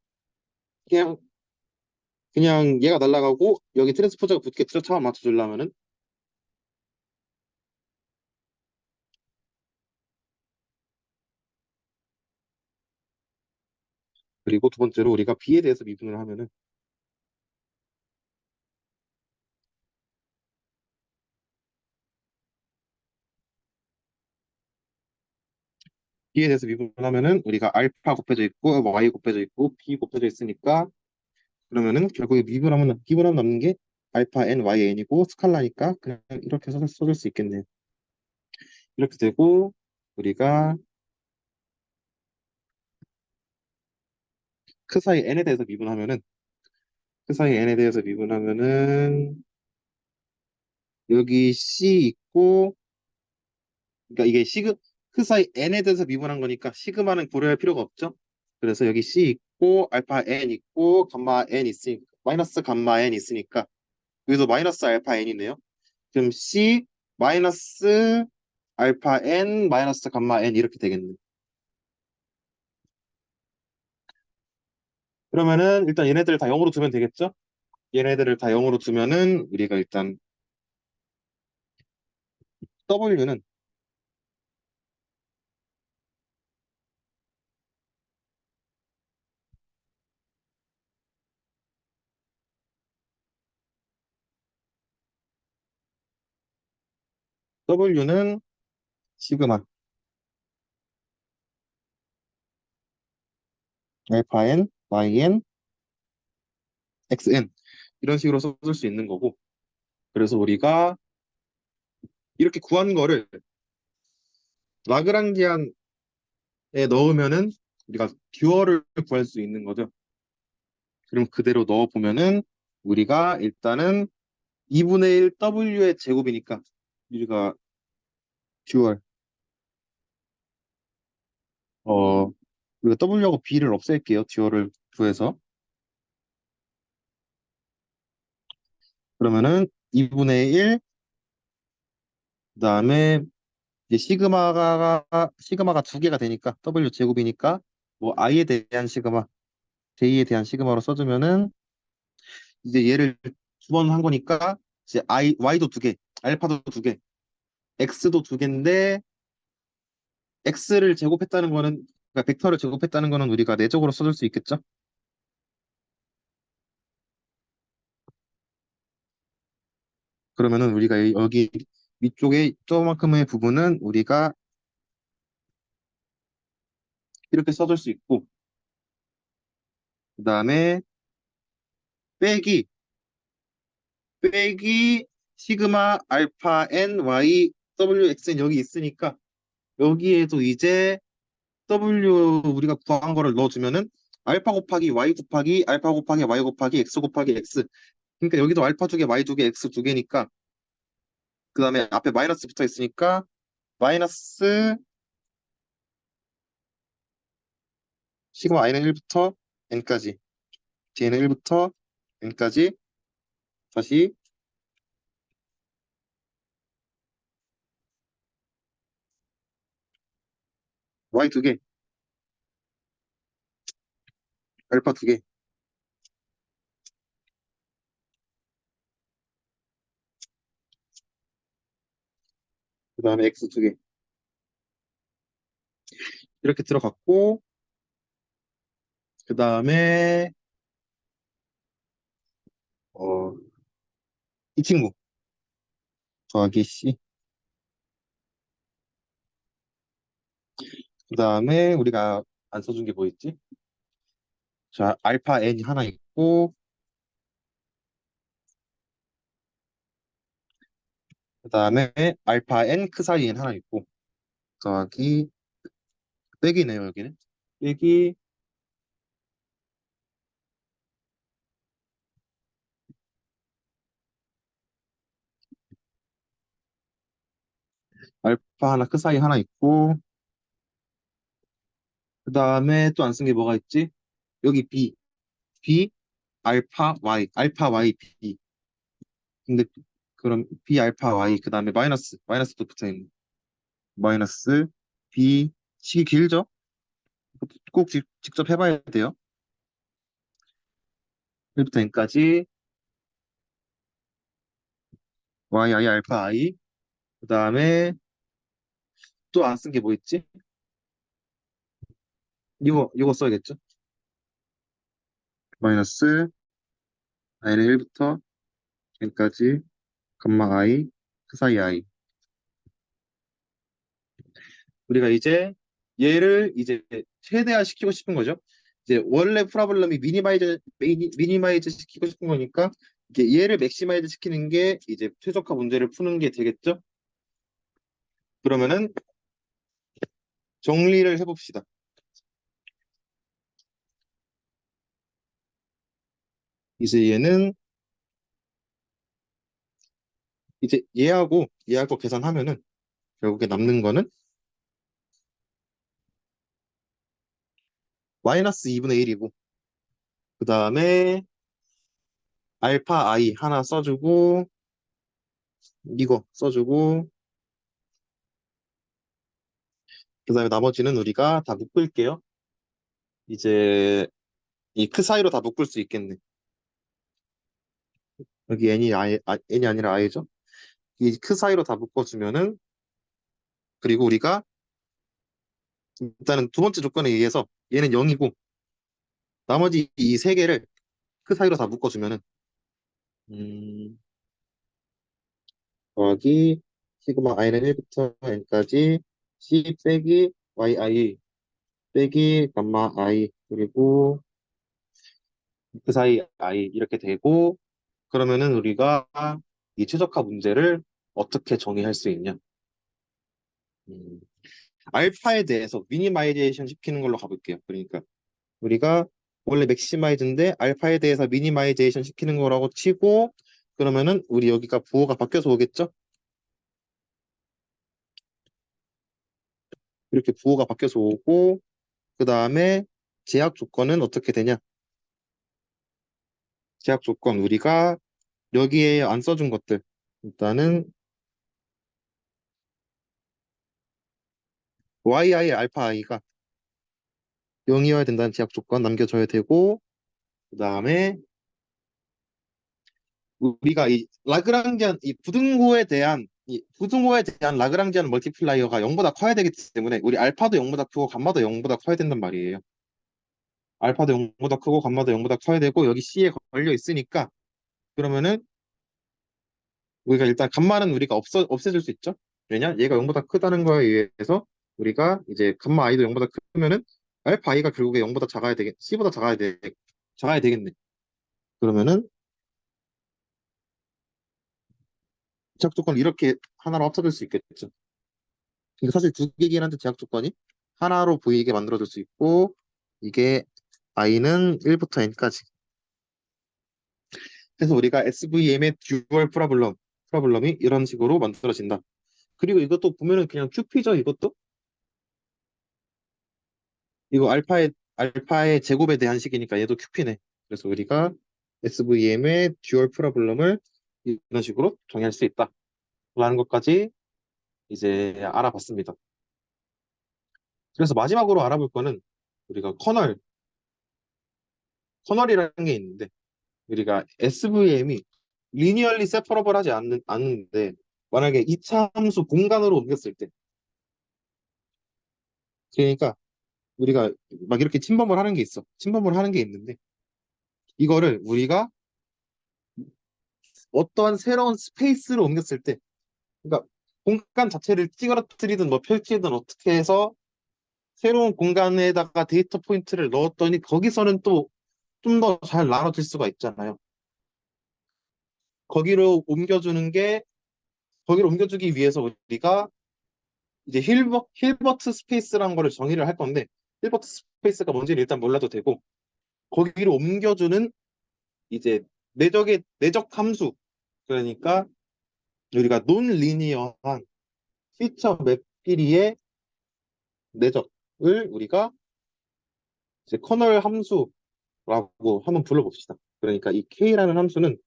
그냥 얘가 날아가고 여기 트랜스포즈가 붙겠죠? 차원 맞춰주려면은 그리고 두 번째로 우리가 B에 대해서 미분을 하면은 B에 대해서 미분을 하면은 우리가 알파 곱해져 있고 Y 곱해져 있고 B 곱해져 있으니까 그러면은 결국에 미분하면 남는 게 알파 N, Y, N이고 스칼라니까 그냥 이렇게 써줄 수 있겠네요. 이렇게 되고 우리가 그 사이 N에 대해서 미분하면은 그 사이 N에 대해서 미분하면은 여기 C 있고 그러니까 이게 그 사이 N에 대해서 미분한 거니까 시그마는 고려할 필요가 없죠. 그래서 여기 C 있고 알파 N 있고 감마 N 있으니까 마이너스 감마 N 있으니까 여기서 마이너스 알파 N이네요. 그럼 C 마이너스 알파 N 마이너스 감마 N 이렇게 되겠네. 그러면은 일단 얘네들을 다 0으로 두면 되겠죠? 얘네들을 다 0으로 두면은 우리가 일단 W는 W는 시그마 알파 N, Y N, X N 이런 식으로 써줄 수 있는 거고 그래서 우리가 이렇게 구한 거를 라그랑지안에 넣으면은 우리가 듀얼을 구할 수 있는 거죠. 그럼 그대로 넣어 보면은 우리가 일단은 2분의 1 W의 제곱이니까 우리가 듀얼 우리가 W하고 B를 없앨게요. 듀얼을 구해서 그러면은 2분의 1 그다음에 이제 시그마가 두 개가 되니까 W 제곱이니까 뭐 I에 대한 시그마, J에 대한 시그마로 써주면은 이제 얘를 두 번 한 거니까 이제 Y도 두 개, 알파도 두 개, X도 두 개인데 X를 제곱했다는 거는 그러니까 벡터를 제곱했다는 거는 우리가 내적으로 써줄 수 있겠죠? 그러면은 우리가 여기 위쪽에 저만큼의 부분은 우리가 이렇게 써줄 수 있고 그다음에 빼기 빼기 시그마 알파 N Y W X는 여기 있으니까 여기에도 이제 W 우리가 구한 거를 넣어주면은 알파 곱하기 Y 곱하기 알파 곱하기 Y 곱하기 X 곱하기 X 그러니까 여기도 알파 두 개, Y 두 개, X 두 개니까 그 다음에 앞에 마이너스 붙어 있으니까 마이너스 시그마 I는 1부터 N까지 J는 1부터 N까지 다시 Y 두 개, 알파 두 개, 그 다음에 X 두 개 이렇게 들어갔고 그 다음에 이 친구 더하기 C 그 다음에 우리가 안 써준 게 뭐 있지? 자, 알파 N이 하나 있고 그 다음에 알파 N 크 사이엔 하나 있고 더하기 빼기네요, 여기는. 빼기 알파 하나, 그 사이 하나 있고, 그 다음에 또 안 쓴 게 뭐가 있지? 여기 B, B, 알파, Y, 알파, Y, B. 근데 그럼 B, 알파, Y, 그 다음에 마이너스도 붙어있는. 마이너스 B, 식이 길죠? 꼭 직접 해봐야 돼요. 1부터 n까지 Y, I, 알파, I. 그 다음에 또 안 쓴 게 뭐 있지? 이거 써야겠죠? 마이너스 I는 1부터 n까지 감마 I, 그 사이 I. 우리가 이제 얘를 이제 최대화 시키고 싶은 거죠. 이제 원래 프로블럼이 미니마이즈 시키고 싶은 거니까 이게 얘를 맥시마이즈 시키는 게 이제 최적화 문제를 푸는 게 되겠죠. 그러면은 정리를 해봅시다. 이제 얘는 이제 얘하고 계산하면은 결국에 남는 거는 마이너스 2분의 1이고 그 다음에 알파 I 하나 써주고 이거 써주고 그 다음에 나머지는 우리가 다 묶을게요. 이제 이 크 사이로 다 묶을 수 있겠네. 여기 n이 아니라 i죠. 이 크 사이로 다 묶어주면은 그리고 우리가 일단은 두 번째 조건에 의해서 얘는 0이고 나머지 이 세 개를 크 사이로 다 묶어주면은 음, 더하기 시그마 i는 1부터 n까지 c 빼기 yi 빼기 감마 i 그리고 그 사이 i 이렇게 되고 그러면은 우리가 이 최적화 문제를 어떻게 정의할 수 있냐? 음, 알파에 대해서 미니마이제이션 시키는 걸로 가볼게요. 그러니까 우리가 원래 맥시마이즈인데 알파에 대해서 미니마이제이션 시키는 거라고 치고 그러면은 우리 여기가 부호가 바뀌어서 오겠죠? 이렇게 부호가 바뀌어서 오고 그 다음에 제약 조건은 어떻게 되냐? 제약 조건 우리가 여기에 안 써준 것들 일단은 yi 알파 i가 0이어야 된다는 제약 조건 남겨줘야 되고 그 다음에 우리가 이 부등호에 대한 라그랑지안 멀티플라이어가 0보다 커야 되기 때문에 우리 알파도 0보다 크고 감마도 0보다 커야 된단 말이에요. 알파도 0보다 크고 감마도 0보다 커야 되고 여기 C에 걸려 있으니까 그러면은 우리가 일단 감마는 우리가 없애줄 수 있죠. 왜냐? 얘가 0보다 크다는 거에 의해서 우리가 이제 감마 i도 0보다 크면은 알파 i가 결국에 0보다 C보다 작아야 되겠네. 그러면은 제약 조건을 이렇게 하나로 합쳐질 수 있겠죠. 근데 사실 두 개긴 한데 제약 조건이 하나로 보이게 만들어줄 수 있고 이게 i는 1부터 n까지. 그래서 우리가 SVM의 듀얼 프로블럼이 이런 식으로 만들어진다. 그리고 이것도 보면은 그냥 큐피죠, 이것도. 이거 알파의 제곱에 대한 식이니까 얘도 큐피네. 그래서 우리가 SVM의 듀얼 프로블럼을 이런 식으로 정의할 수 있다. 라는 것까지 이제 알아봤습니다. 그래서 마지막으로 알아볼 거는 우리가 커널이라는 게 있는데 우리가 SVM이 리니얼리 세퍼러블 하지 않는데 만약에 이차 함수 공간으로 옮겼을 때 그러니까 우리가 막 이렇게 침범을 하는 게 있어. 침범을 하는 게 있는데 이거를 우리가 어떠한 새로운 스페이스로 옮겼을 때 그러니까 공간 자체를 찌그러뜨리든 뭐 펼치든 어떻게 해서 새로운 공간에다가 데이터 포인트를 넣었더니 거기서는 또 좀 더 잘 나눠질 수가 있잖아요. 거기로 옮겨주는 게 거기로 옮겨주기 위해서 우리가 이제 힐버트 스페이스라는 거를 정의를 할 건데, 힐버트 스페이스가 뭔지는 일단 몰라도 되고, 거기로 옮겨주는 이제 내적 함수. 그러니까 우리가 논 리니어한 피처 맵 길이의 내적을 우리가 이제 커널 함수라고 한번 불러봅시다. 그러니까 이 K라는 함수는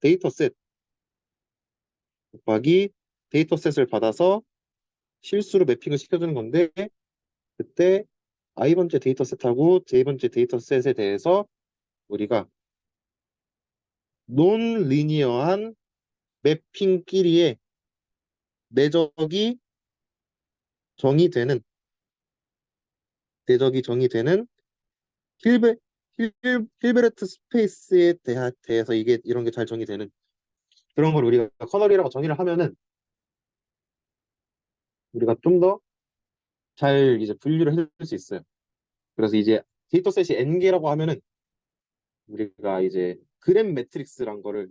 데이터셋 곱하기 데이터셋을 받아서 실수로 매핑을 시켜주는 건데, 그때 i번째 데이터셋하고 j번째 데이터셋에 대해서 우리가 논 리니어한 매핑끼리의 내적이 정의되는 내적이 정의되는 힐베 힐베르트 스페이스에 대해서 이게 이런 게 잘 정의되는 그런 걸 우리가 커널이라고 정의를 하면은 우리가 좀 더 잘 이제 분류를 해줄 수 있어요. 그래서 이제 데이터셋이 n개라고 하면은 우리가 이제 그램 매트릭스란 거를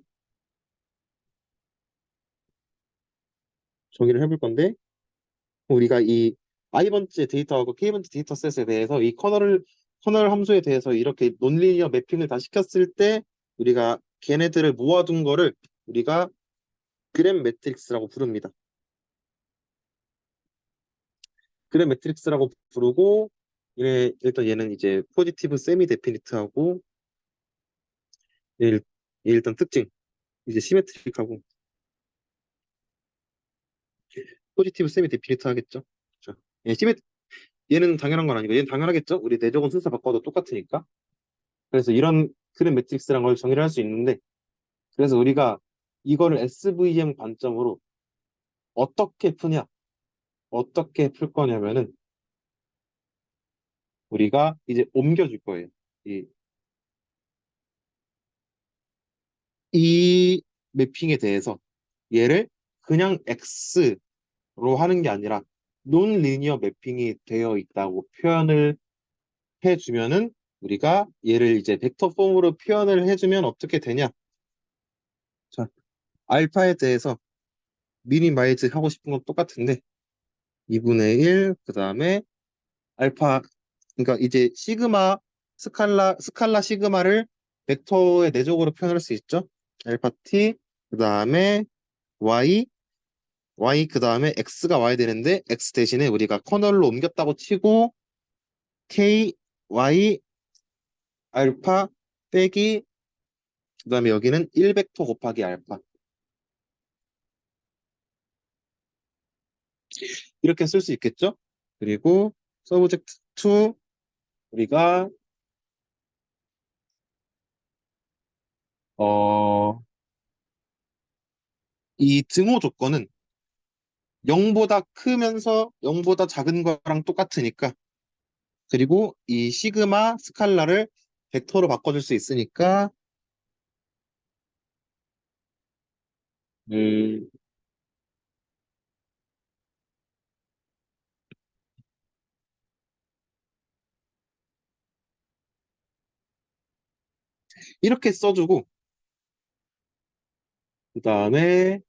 정의를 해볼 건데, 우리가 이 i번째 데이터하고 k번째 데이터셋에 대해서 이 커널 함수에 대해서 이렇게 논리니어 매핑을 다 시켰을 때 우리가 걔네들을 모아둔 거를 우리가 그램 매트릭스라고 부릅니다. 그램 매트릭스라고 부르고, 일단 얘는 이제 포지티브 세미 데피니트하고, 얘 일단 특징 이제 시메트릭하고 포지티브 세미 데피니트 하겠죠. 자, 얘 시메 얘는 당연한 건 아니고 얘는 당연하겠죠. 우리 내적은 순서 바꿔도 똑같으니까. 그래서 이런 그램 매트릭스라는 걸 정의를 할 수 있는데, 그래서 우리가 이거를 SVM 관점으로 어떻게 푸냐, 어떻게 풀 거냐면은 우리가 이제 옮겨줄 거예요. 이, 이 매핑에 대해서 얘를 그냥 X로 하는 게 아니라 논 리니어 매핑이 되어 있다고 표현을 해주면은 우리가 얘를 이제 벡터 폼으로 표현을 해주면 어떻게 되냐? 자, 알파에 대해서 미니마이즈 하고 싶은 건 똑같은데 2분의 1, 그 다음에 알파, 그러니까 이제 스칼라 시그마를 벡터의 내적으로 표현할 수 있죠. 알파 t, 그 다음에 y, 그 다음에 x가 와야 되는데 x 대신에 우리가 커널로 옮겼다고 치고 k, y, 알파 빼기, 그 다음에 여기는 1벡터 곱하기 알파 이렇게 쓸 수 있겠죠. 그리고 서브젝트 2 우리가 어, 이 증오 조건은 0보다 크면서 0보다 작은 거랑 똑같으니까, 그리고 이 시그마 스칼라를 벡터로 바꿔줄 수 있으니까 음, 이렇게 써주고, 그 다음에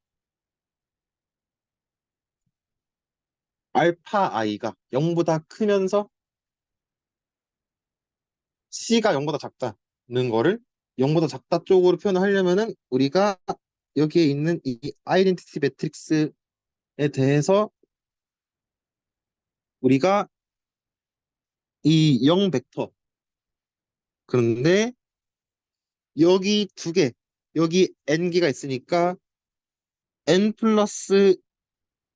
알파 i가 0보다 크면서 c가 0보다 작다는 거를 0보다 작다 쪽으로 표현하려면은 우리가 여기에 있는 이 아이덴티티 매트릭스에 대해서 우리가 이 0 벡터, 그런데 여기 두 개, 여기 n개가 있으니까 n 플러스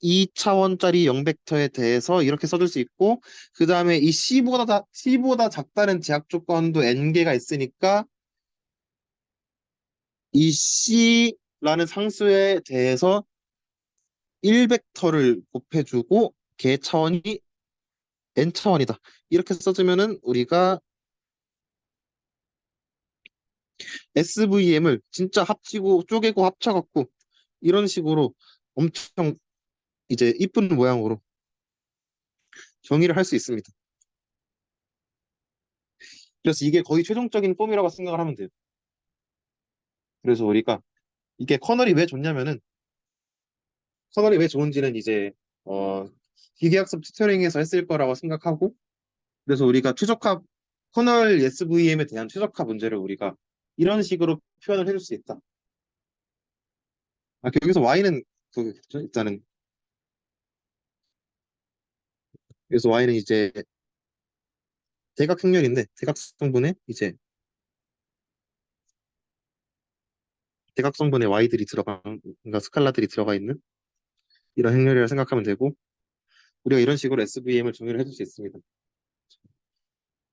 2차원짜리 0벡터에 대해서 이렇게 써줄 수 있고, 그 다음에 이 C보다 작다는 제약 조건도 n개가 있으니까 이 C라는 상수에 대해서 1벡터를 곱해주고 걔 차원이 n차원이다. 이렇게 써주면은 우리가 SVM을 진짜 합치고 쪼개고 합쳐갖고 이런 식으로 엄청 이제 이쁜 모양으로 정의를 할 수 있습니다. 그래서 이게 거의 최종적인 폼이라고 생각을 하면 돼요. 그래서 우리가 이게 커널이 왜 좋냐면은, 커널이 왜 좋은지는 이제, 어, 기계학습 튜터링에서 했을 거라고 생각하고, 그래서 우리가 최적화, 커널 SVM에 대한 최적화 문제를 우리가 이런 식으로 표현을 해줄 수 있다. 여기서 Y는, 일단은, 여기서 Y는 이제 대각형렬인데, 대각성분에 이제, 대각성분에 Y들이 그러니까 스칼라들이 들어가 있는 이런 행렬이라 생각하면 되고, 우리가 이런 식으로 SVM을 정의를 해줄 수 있습니다.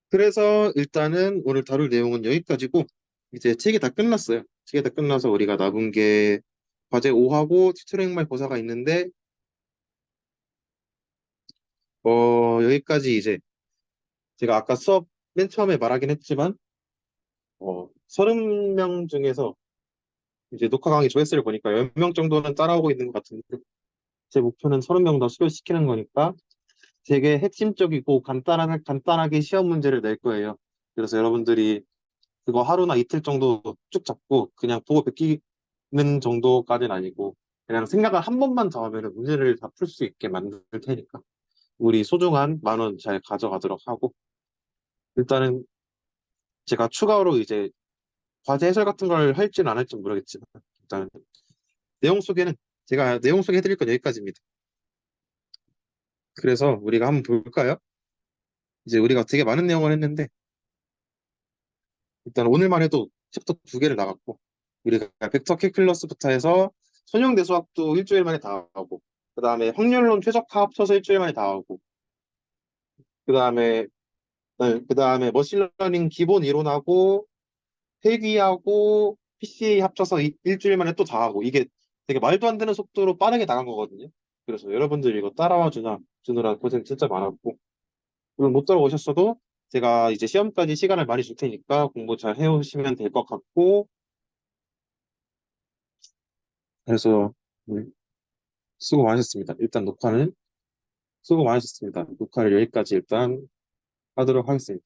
그래서 일단은 오늘 다룰 내용은 여기까지고, 이제 책이 다 끝났어요. 책이 다 끝나서 우리가 남은 게 과제 5하고 튜토링 말고사가 있는데, 여기까지 이제 제가 아까 수업 맨 처음에 말하긴 했지만, 30명 중에서 이제 녹화 강의 조회수를 보니까 10명 정도는 따라오고 있는 것 같은데, 제 목표는 30명 더 수료시키는 거니까 되게 핵심적이고 간단하게 시험 문제를 낼 거예요. 그래서 여러분들이 그거 하루나 이틀 정도 쭉 잡고 그냥 보고 베끼는 정도까지는 아니고 그냥 생각을 한 번만 더 하면 문제를 다 풀 수 있게 만들 테니까 우리 소중한 10,000원 잘 가져가도록 하고 일단은 제가 추가로 이제 과제 해설 같은 걸 할지는 안 할지 모르겠지만 일단 내용 소개는 제가 내용 소개해드릴 건 여기까지입니다. 그래서 우리가 한번 볼까요? 이제 우리가 되게 많은 내용을 했는데 일단 오늘만 해도 챕터 2개를 나갔고 우리가 벡터 캘큘러스부터 해서 선형대 수학도 일주일 만에 다 하고 그 다음에 확률론 최적화 합쳐서 일주일 만에 다 하고 그 다음에 그 다음에 머신러닝 기본 이론하고 회귀하고 PCA 합쳐서 일주일 만에 또 다 하고 이게 되게 말도 안 되는 속도로 빠르게 나간 거거든요. 그래서 여러분들 이거 따라와 주느라 고생 진짜 많았고 물론 못 따라오셨어도 제가 이제 시험까지 시간을 많이 줄 테니까 공부 잘 해오시면 될 것 같고 그래서 수고 많으셨습니다. 일단 녹화는 수고 많으셨습니다. 녹화를 여기까지 일단 하도록 하겠습니다.